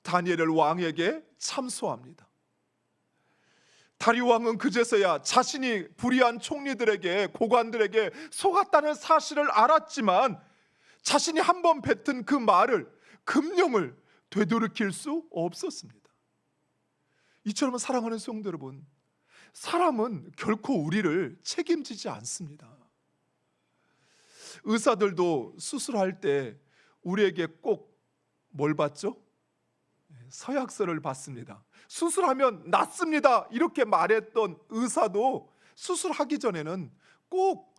[SPEAKER 1] 다니엘을 왕에게 참소합니다. 다리오 왕은 그제서야 자신이 불의한 총리들에게 고관들에게 속았다는 사실을 알았지만 자신이 한번 뱉은 그 말을 금령을 되돌이킬 수 없었습니다. 이처럼 사랑하는 성도 여러분, 사람은 결코 우리를 책임지지 않습니다. 의사들도 수술할 때 우리에게 꼭 뭘 받죠? 서약서를 받습니다. 수술하면 낫습니다 이렇게 말했던 의사도 수술하기 전에는 꼭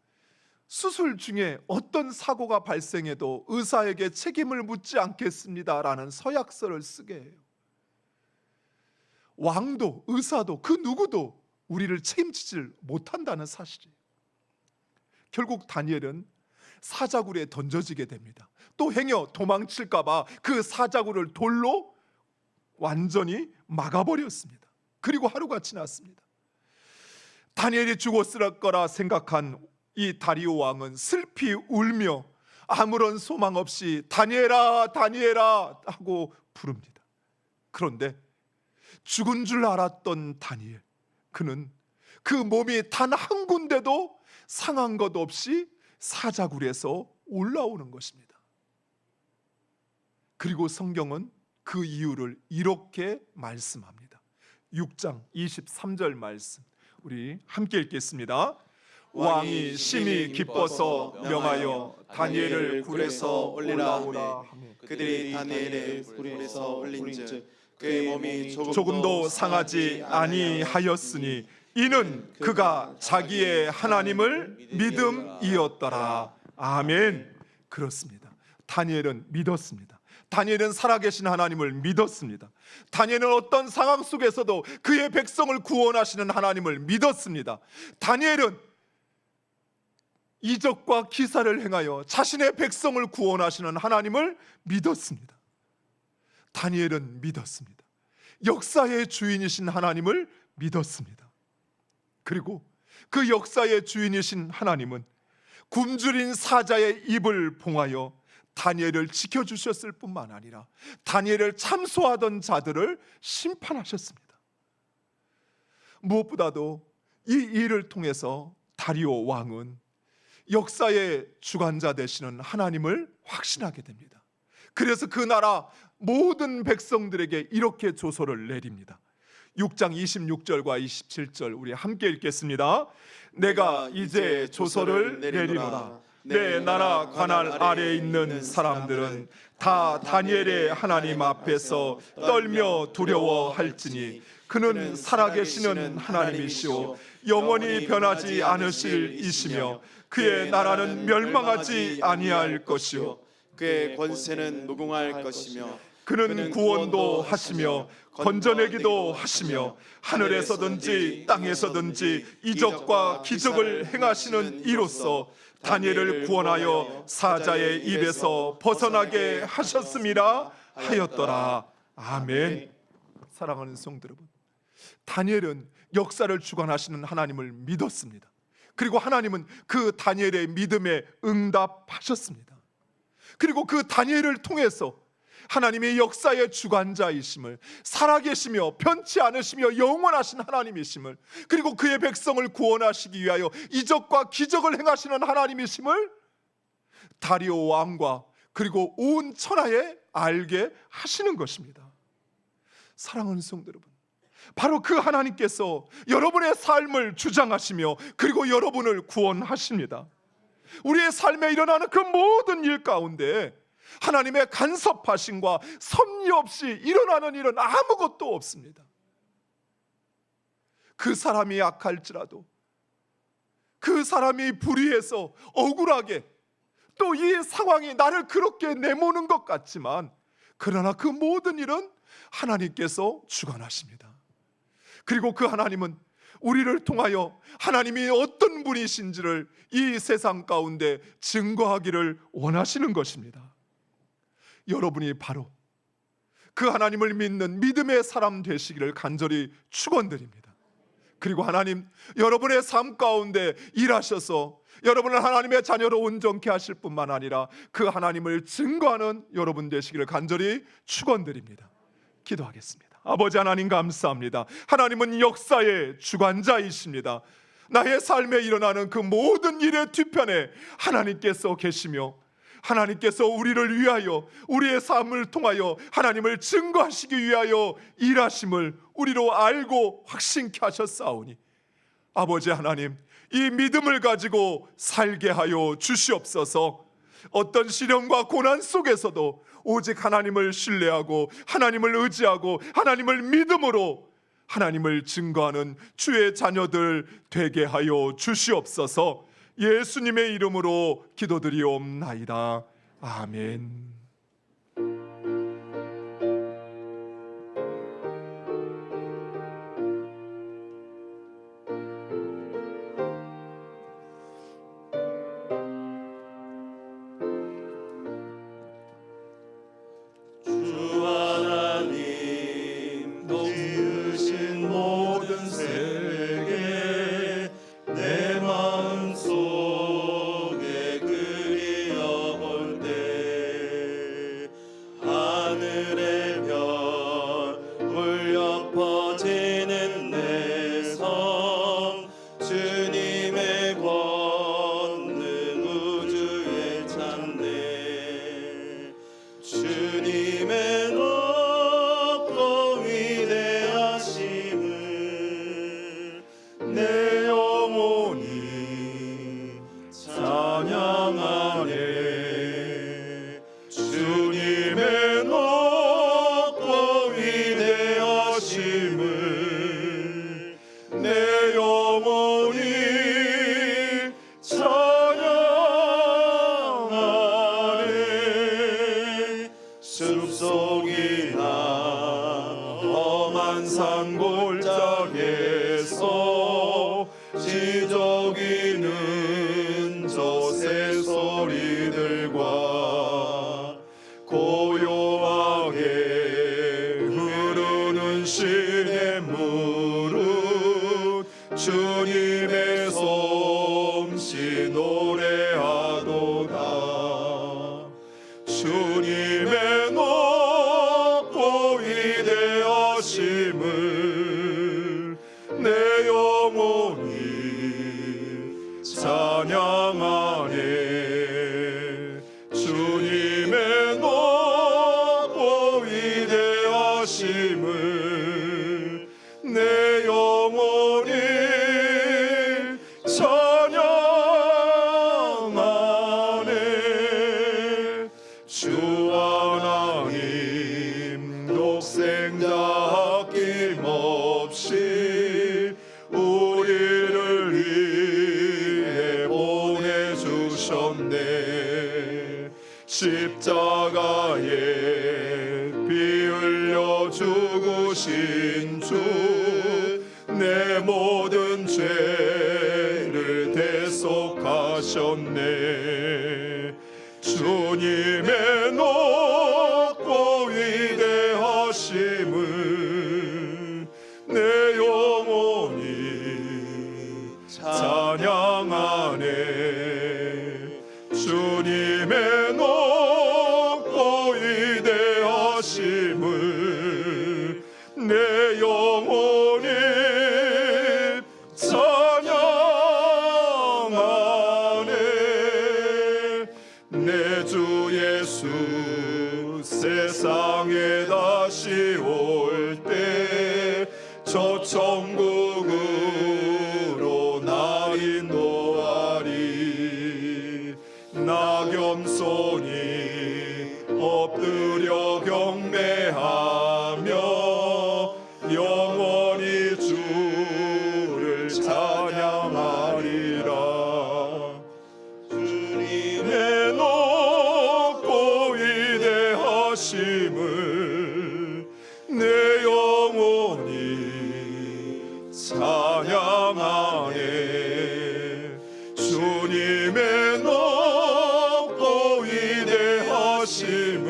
[SPEAKER 1] 수술 중에 어떤 사고가 발생해도 의사에게 책임을 묻지 않겠습니다라는 서약서를 쓰게 해요. 왕도 의사도 그 누구도 우리를 책임지질 못한다는 사실이에요. 결국 다니엘은 사자굴에 던져지게 됩니다. 또 행여 도망칠까 봐 그 사자굴을 돌로 완전히 막아버렸습니다. 그리고 하루가 지났습니다. 다니엘이 죽었을 거라 생각한 이 다리오 왕은 슬피 울며 아무런 소망 없이 다니엘아 다니엘아 하고 부릅니다. 그런데 죽은 줄 알았던 다니엘, 그는 그 몸이 단 한 군데도 상한 것 없이 사자굴에서 올라오는 것입니다. 그리고 성경은 그 이유를 이렇게 말씀합니다. 6장 23절 말씀 우리 함께 읽겠습니다. 왕이 심히 기뻐서 명하여 다니엘을 굴에서 올라오라 하며
[SPEAKER 2] 그들이 다니엘을 굴에서 올린즉 그의 몸이
[SPEAKER 1] 조금도 상하지 아니하였으니 이는 그가 자기의 하나님을 믿음이었더라. 아멘. 그렇습니다. 다니엘은 믿었습니다. 다니엘은 살아계신 하나님을 믿었습니다. 다니엘은 어떤 상황 속에서도 그의 백성을 구원하시는 하나님을 믿었습니다. 다니엘은 이적과 기사를 행하여 자신의 백성을 구원하시는 하나님을 믿었습니다. 다니엘은 믿었습니다. 역사의 주인이신 하나님을 믿었습니다. 그리고 그 역사의 주인이신 하나님은 굶주린 사자의 입을 봉하여 다니엘을 지켜주셨을 뿐만 아니라 다니엘을 참소하던 자들을 심판하셨습니다. 무엇보다도 이 일을 통해서 다리오 왕은 역사의 주관자 되시는 하나님을 확신하게 됩니다. 그래서 그 나라 모든 백성들에게 이렇게 조서를 내립니다. 6장 26절과 27절 우리 함께 읽겠습니다. 내가 이제 조서를 내리노라. 내 나라 관할 아래에 있는 사람들은 다 다니엘의 하나님 앞에서 떨며 두려워할지니 그는 살아계시는 하나님이시오 영원히 변하지 않으실 이시며 그의 나라는 멸망하지 아니할 것이요
[SPEAKER 2] 그의 권세는 무궁할 것이며
[SPEAKER 1] 그는 구원도 하시며 건져내기도 하시며 하늘에서든지 땅에서든지 이적과 기적을 행하시는 이로써 다니엘을 구원하여 사자의 입에서 벗어나게 하셨음이라 하였더라. 아멘. 사랑하는 성도 여러분, 다니엘은 역사를 주관하시는 하나님을 믿었습니다. 그리고 하나님은 그 다니엘의 믿음에 응답하셨습니다. 그리고 그 다니엘을 통해서 하나님의 역사의 주관자이심을, 살아계시며 변치 않으시며 영원하신 하나님이심을, 그리고 그의 백성을 구원하시기 위하여 이적과 기적을 행하시는 하나님이심을 다리오 왕과 그리고 온 천하에 알게 하시는 것입니다. 사랑하는 성도 여러분, 바로 그 하나님께서 여러분의 삶을 주장하시며 그리고 여러분을 구원하십니다. 우리의 삶에 일어나는 그 모든 일 가운데 하나님의 간섭하심과 섭리 없이 일어나는 일은 아무것도 없습니다. 그 사람이 악할지라도, 그 사람이 불의해서 억울하게, 또 이 상황이 나를 그렇게 내모는 것 같지만, 그러나 그 모든 일은 하나님께서 주관하십니다. 그리고 그 하나님은 우리를 통하여 하나님이 어떤 분이신지를 이 세상 가운데 증거하기를 원하시는 것입니다. 여러분이 바로 그 하나님을 믿는 믿음의 사람 되시기를 간절히 축원드립니다. 그리고 하나님, 여러분의 삶 가운데 일하셔서 여러분을 하나님의 자녀로 온전케 하실 뿐만 아니라 그 하나님을 증거하는 여러분 되시기를 간절히 축원드립니다. 기도하겠습니다. 아버지 하나님, 감사합니다. 하나님은 역사의 주관자이십니다. 나의 삶에 일어나는 그 모든 일의 뒤편에 하나님께서 계시며, 하나님께서 우리를 위하여, 우리의 삶을 통하여 하나님을 증거하시기 위하여 일하심을 우리로 알고 확신케 하셨사오니, 아버지 하나님, 이 믿음을 가지고 살게 하여 주시옵소서. 어떤 시련과 고난 속에서도 오직 하나님을 신뢰하고 하나님을 의지하고 하나님을 믿음으로 하나님을 증거하는 주의 자녀들 되게 하여 주시옵소서. 예수님의 이름으로 기도드리옵나이다. 아멘. 산골짜기에서 지저귀는 저 새소리들과 고요하게 흐르는 시냇물은 주님의 솜씨 노래하도다. 주님의 높고 위대하심을 내 영혼이 찬양하네. 주님의 높고 위대하심을 내 영혼이 찬양하네. 주 하나님 독생자 아낌없이 우리를 위해 보내주셨네. 십자가에 피 흘려 죽으신 주 내 모든 죄를 대속하셨네. 주님의 높고 위대하심을 내 영혼이 찬양하네. 주님의 높고 위대하심을 내 영혼이 찬양하네. 내 주 예수 세상에 다시 올 때 저 천국으로 날 인도하리. 나 겸손히 엎드려 경배하며 영원히 주를 찬양하리라. 주님의 높고 위대하심을 내 영혼이 찬양하네. 주님의 높고 위대하심을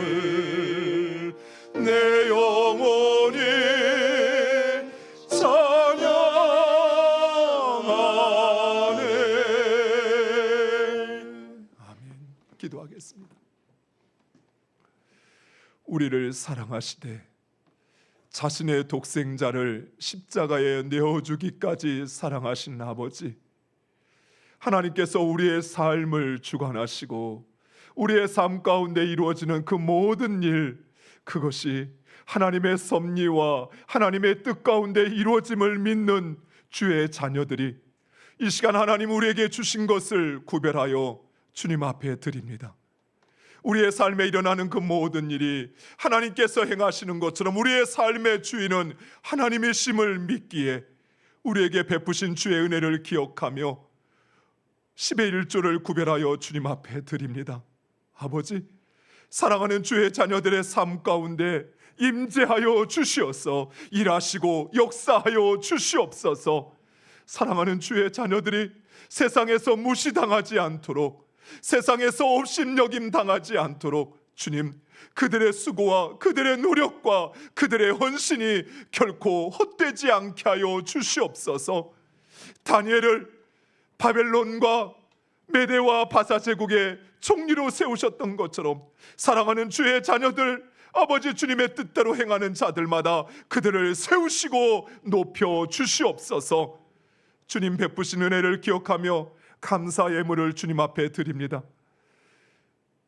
[SPEAKER 1] 내 영혼이 찬양하네. 아멘. 기도하겠습니다. 우리를 사랑하시되 자신의 독생자를 십자가에 내어주기까지 사랑하신 아버지, 하나님께서 우리의 삶을 주관하시고 우리의 삶 가운데 이루어지는 그 모든 일, 그것이 하나님의 섭리와 하나님의 뜻 가운데 이루어짐을 믿는 주의 자녀들이 이 시간 하나님 우리에게 주신 것을 구별하여 주님 앞에 드립니다. 우리의 삶에 일어나는 그 모든 일이 하나님께서 행하시는 것처럼 우리의 삶의 주인은 하나님이심을 믿기에 우리에게 베푸신 주의 은혜를 기억하며 10의 1조를 구별하여 주님 앞에 드립니다. 아버지, 사랑하는 주의 자녀들의 삶 가운데 임재하여 주시옵소서. 일하시고 역사하여 주시옵소서. 사랑하는 주의 자녀들이 세상에서 무시당하지 않도록, 세상에서 업신여김 당하지 않도록 주님, 그들의 수고와 그들의 노력과 그들의 헌신이 결코 헛되지 않게 하여 주시옵소서. 다니엘을 바벨론과 메대와 바사 제국의 총리로 세우셨던 것처럼 사랑하는 주의 자녀들, 아버지 주님의 뜻대로 행하는 자들마다 그들을 세우시고 높여 주시옵소서. 주님 베푸신 은혜를 기억하며 감사 예물을 주님 앞에 드립니다.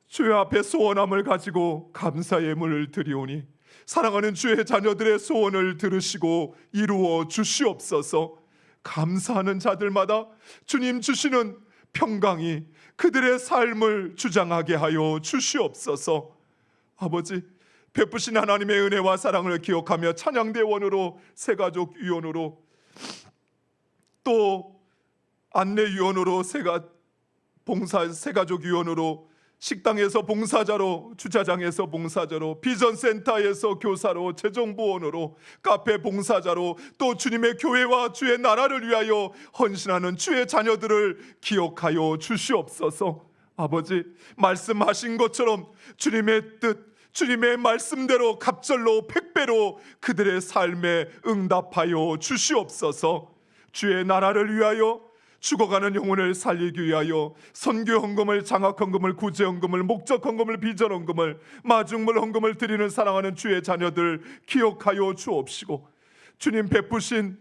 [SPEAKER 1] 주의 앞에 소원함을 가지고 감사 예물을 드리오니 사랑하는 주의 자녀들의 소원을 들으시고 이루어 주시옵소서. 감사하는 자들마다 주님 주시는 평강이 그들의 삶을 주장하게 하여 주시옵소서. 아버지, 베푸신 하나님의 은혜와 사랑을 기억하며 찬양대원으로, 새가족 위원으로, 또 안내위원으로, 새가족 위원으로, 식당에서 봉사자로, 주차장에서 봉사자로, 비전센터에서 교사로, 재정보원으로, 카페 봉사자로, 또 주님의 교회와 주의 나라를 위하여 헌신하는 주의 자녀들을 기억하여 주시옵소서. 아버지, 말씀하신 것처럼 주님의 뜻, 주님의 말씀대로 갑절로 백배로 그들의 삶에 응답하여 주시옵소서. 주의 나라를 위하여, 죽어가는 영혼을 살리기 위하여 선교 헌금을, 장학 헌금을, 구제 헌금을, 목적 헌금을, 비전 헌금을, 마중물 헌금을 드리는 사랑하는 주의 자녀들 기억하여 주옵시고, 주님 베푸신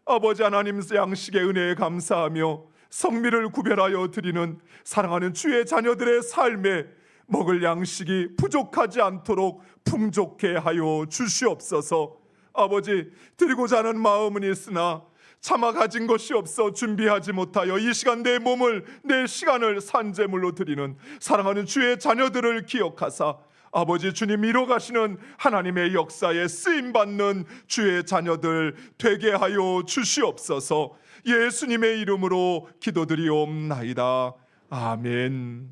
[SPEAKER 1] 아버지 하나님 양식의 은혜에 감사하며 성미를 구별하여 드리는 사랑하는 주의 자녀들의 삶에 먹을 양식이 부족하지 않도록 풍족해 하여 주시옵소서. 아버지, 드리고자 하는 마음은 있으나 차마 가진 것이 없어 준비하지 못하여 이 시간 내 몸을, 내 시간을 산제물로 드리는 사랑하는 주의 자녀들을 기억하사 아버지 주님 이뤄가시는 하나님의 역사에 쓰임받는 주의 자녀들 되게 하여 주시옵소서. 예수님의 이름으로 기도드리옵나이다. 아멘.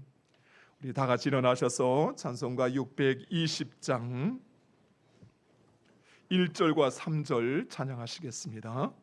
[SPEAKER 1] 우리 다 같이 일어나셔서 찬송가 620장 1절과 3절 찬양하시겠습니다.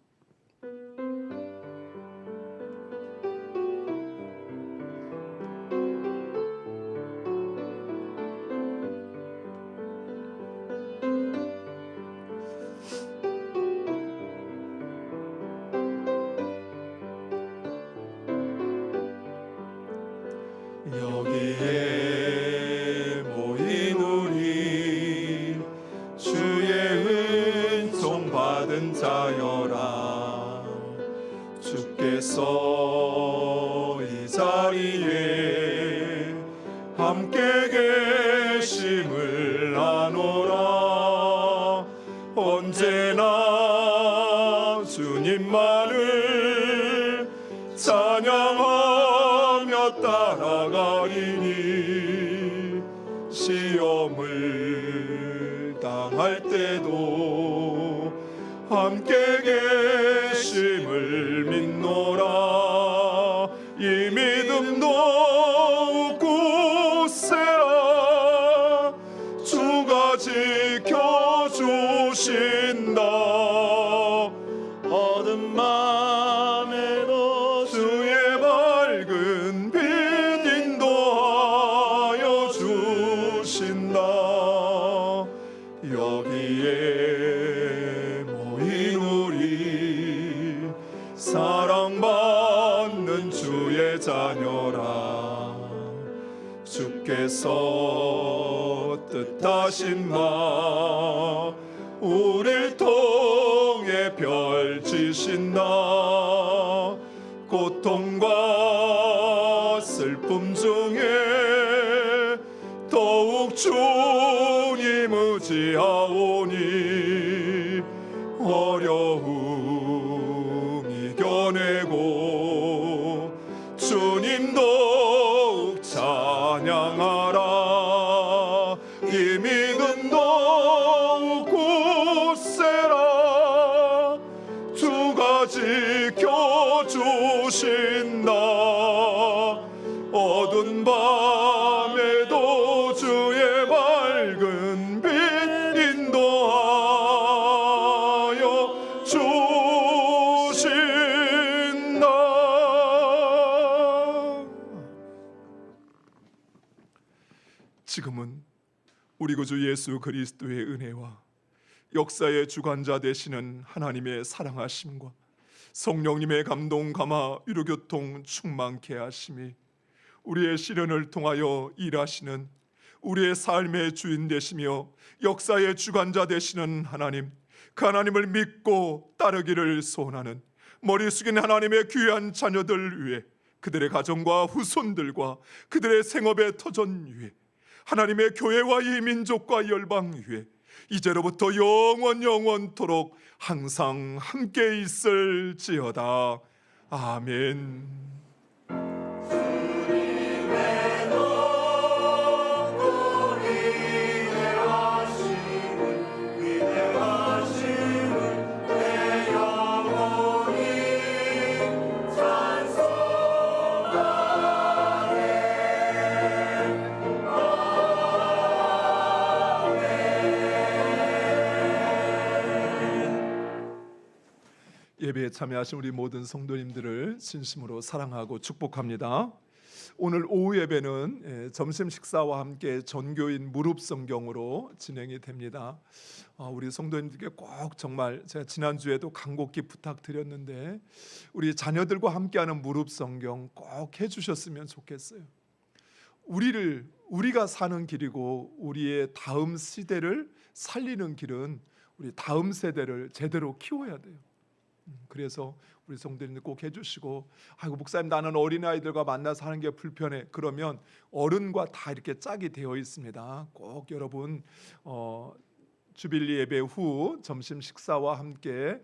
[SPEAKER 1] 여기에 모인 우리 주의 은총 받은 자여라. 주께서 이 자리에 함께 계심을 아노라. 언제나 주님만을 찬양하며 따라가리니 시험을 당할 때도 함께 계심을 믿노라. 이 믿음 더욱 굳세라. 주가 지켜주신다. 어둠 밤에도 주의 밝은 빛 인도하여 주신다. 여기에 모인 우리 사랑받는 주의 자녀라. 주께서 뜻하신 바 우릴 통해 펼치신다. 고통과 슬픔 중에 더욱 주님 의지하오니 어려움 이겨내고 주님 더욱 찬양하라. 이 믿음 더욱 굳세라. 주가 지켜주신다. 어두운 밤에도 주의 밝은 빛 인도하여 주신다. 지금은 우리 구주 예수 그리스도의 은혜와 역사의 주관자 되시는 하나님의 사랑하심과 성령님의 감동 감화 위로교통 충만케 하심이 우리의 시련을 통하여 일하시는 우리의 삶의 주인 되시며 역사의 주관자 되시는 하나님, 그 하나님을 믿고 따르기를 소원하는 머리 숙인 하나님의 귀한 자녀들 위해, 그들의 가정과 후손들과 그들의 생업의 터전 위해, 하나님의 교회와 이 민족과 열방 위해 이제로부터 영원토록 항상 함께 있을지어다. 아멘. 예배에 참여하신 우리 모든 성도님들을 진심으로 사랑하고 축복합니다. 오늘 오후 예배는 점심 식사와 함께 전교인 무릎 성경으로 진행이 됩니다. 우리 성도님들께 꼭 정말 제가 지난주에도 간곡히 부탁드렸는데 우리 자녀들과 함께하는 무릎 성경 꼭 해주셨으면 좋겠어요. 우리가 사는 길이고 우리의 다음 시대를 살리는 길은 우리 다음 세대를 제대로 키워야 돼요. 그래서 우리 성도님들 꼭 해주시고, 아이고 목사님 나는 어린아이들과 만나서 하는 게 불편해, 그러면 어른과 다 이렇게 짝이 되어 있습니다. 꼭 여러분 주빌리 예배 후 점심 식사와 함께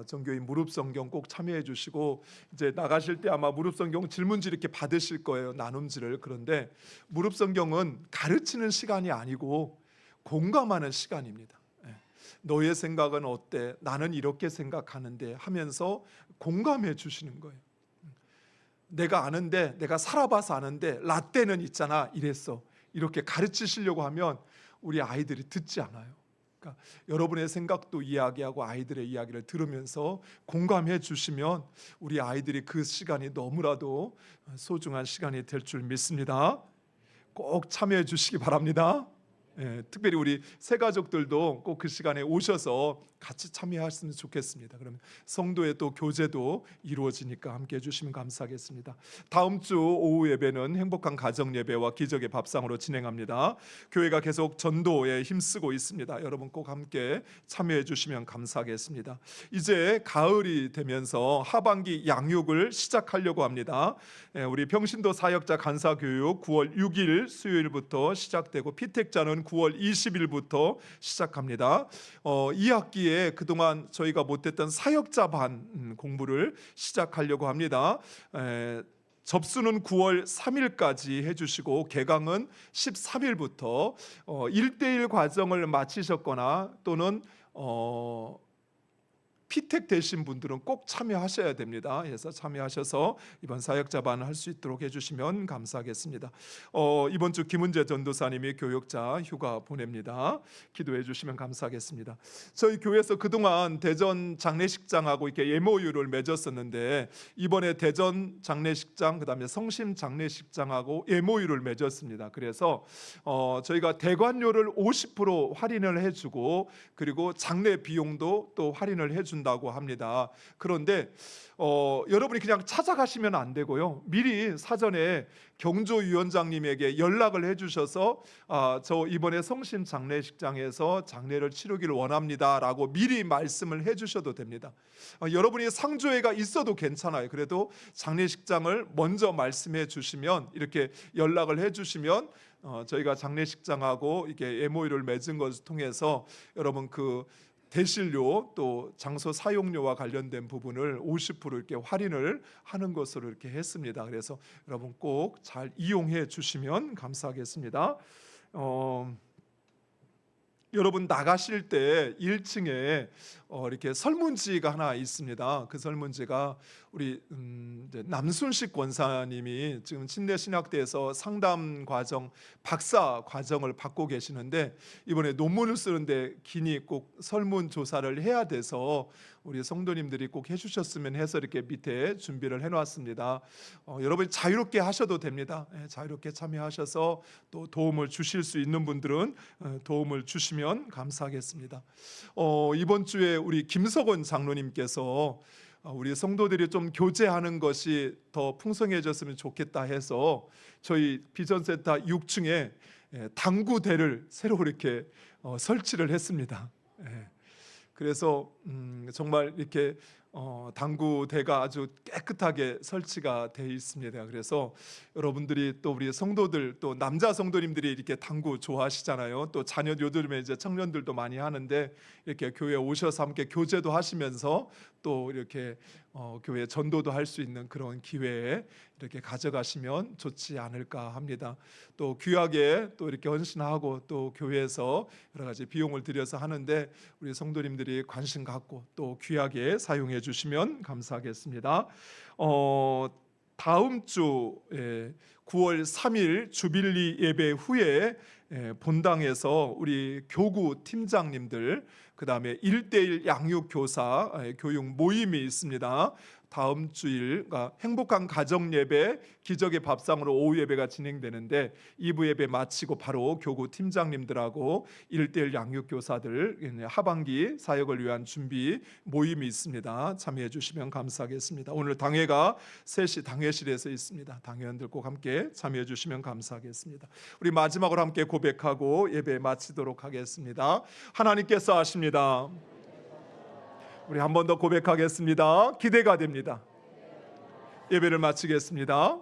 [SPEAKER 1] 전교인 무릎 성경 꼭 참여해 주시고, 이제 나가실 때 아마 무릎 성경 질문지 이렇게 받으실 거예요, 나눔지를. 그런데 무릎 성경은 가르치는 시간이 아니고 공감하는 시간입니다. 너의 생각은 어때? 나는 이렇게 생각하는데 하면서 공감해 주시는 거예요. 내가 아는데, 내가 살아봐서 아는데 라떼는 있잖아 이랬어, 이렇게 가르치시려고 하면 우리 아이들이 듣지 않아요. 그러니까 여러분의 생각도 이야기하고 아이들의 이야기를 들으면서 공감해 주시면 우리 아이들이 그 시간이 너무나도 소중한 시간이 될 줄 믿습니다. 꼭 참여해 주시기 바랍니다. 특별히 우리 새 가족들도 꼭 그 시간에 오셔서 같이 참여하시면 좋겠습니다. 그러면 성도의 또 교제도 이루어지니까 함께 해주시면 감사하겠습니다. 다음 주 오후 예배는 행복한 가정 예배와 기적의 밥상으로 진행합니다. 교회가 계속 전도에 힘쓰고 있습니다. 여러분 꼭 함께 참여해 주시면 감사하겠습니다. 이제 가을이 되면서 하반기 양육을 시작하려고 합니다. 우리 평신도 사역자 간사 교육 9월 6일 수요일부터 시작되고 피택자는 9월 20일부터 시작합니다. 2학기에 그동안 저희가 못했던 사역자반 공부를 시작하려고 합니다. 접수는 9월 3일까지 해주시고 개강은 13일부터 1대1 과정을 마치셨거나 또는 피택 되신 분들은 꼭 참여하셔야 됩니다. 그래서 참여하셔서 이번 사역자반 할 수 있도록 해주시면 감사하겠습니다. 이번 주 김은재 전도사님이 교역자 휴가 보냅니다. 기도해 주시면 감사하겠습니다. 저희 교회에서 그동안 대전 장례식장하고 이렇게 MOU를 맺었었는데 이번에 대전 장례식장 그다음에 성심 장례식장하고 MOU를 맺었습니다. 그래서 저희가 대관료를 50% 할인을 해주고 그리고 장례 비용도 또 할인을 해준다고 합니다. 그런데 여러분이 그냥 찾아가시면 안 되고요. 미리 사전에 경조위원장님에게 연락을 해주셔서 저 이번에 성심 장례식장에서 장례를 치르기를 원합니다라고 미리 말씀을 해주셔도 됩니다. 여러분이 상조회가 있어도 괜찮아요. 그래도 장례식장을 먼저 말씀해 주시면 이렇게 연락을 해주시면 저희가 장례식장하고 이렇게 MOU를 맺은 것을 통해서 여러분 그 대실료 또 장소 사용료와 관련된 부분을 50% 이렇게 할인을 하는 것으로 이렇게 했습니다. 그래서 여러분 꼭 잘 이용해 주시면 감사하겠습니다. 여러분 나가실 때 1층에 이렇게 설문지가 하나 있습니다. 그 설문지가 우리 이제 남순식 권사님이 지금 침례신학대에서 상담 과정 박사 과정을 받고 계시는데 이번에 논문을 쓰는데 긴히 꼭 설문 조사를 해야 돼서 우리 성도님들이 꼭 해주셨으면 해서 이렇게 밑에 준비를 해놨습니다. 여러분 자유롭게 하셔도 됩니다. 자유롭게 참여하셔서 또 도움을 주실 수 있는 분들은 도움을 주시면 감사하겠습니다. 이번 주에 우리 김석원 장로님께서 우리 성도들이 좀 교제하는 것이 더 풍성해졌으면 좋겠다 해서 저희 비전센터 6층에 당구대를 새로 이렇게 설치를 했습니다. 그래서 정말 이렇게 당구대가 아주 깨끗하게 설치가 돼 있습니다. 그래서 여러분들이 또 우리 성도들 또 남자 성도님들이 이렇게 당구 좋아하시잖아요. 또 자녀 요즘에 이제 청년들도 많이 하는데 이렇게 교회에 오셔서 함께 교제도 하시면서 또 이렇게 교회 전도도 할 수 있는 그런 기회에 이렇게 가져가시면 좋지 않을까 합니다. 또 귀하게 또 이렇게 헌신하고 또 교회에서 여러 가지 비용을 들여서 하는데 우리 성도님들이 관심 갖고 또 귀하게 사용해 주시면 감사하겠습니다. 다음 주 9월 3일 주빌리 예배 후에 본당에서 우리 교구 팀장님들 그다음에 1대1 양육교사 교육 모임이 있습니다. 다음 주일 행복한 가정 예배 기적의 밥상으로 오후 예배가 진행되는데 2부 예배 마치고 바로 교구 팀장님들하고 1대1 양육교사들 하반기 사역을 위한 준비 모임이 있습니다. 참여해 주시면 감사하겠습니다. 오늘 당회가 3시 당회실에서 있습니다. 당회원들 꼭 함께 참여해 주시면 감사하겠습니다. 우리 마지막으로 함께 고백하고 예배 마치도록 하겠습니다. 하나님께서 하십니다. 우리 한 번 더 고백하겠습니다. 기대가 됩니다. 예배를 마치겠습니다.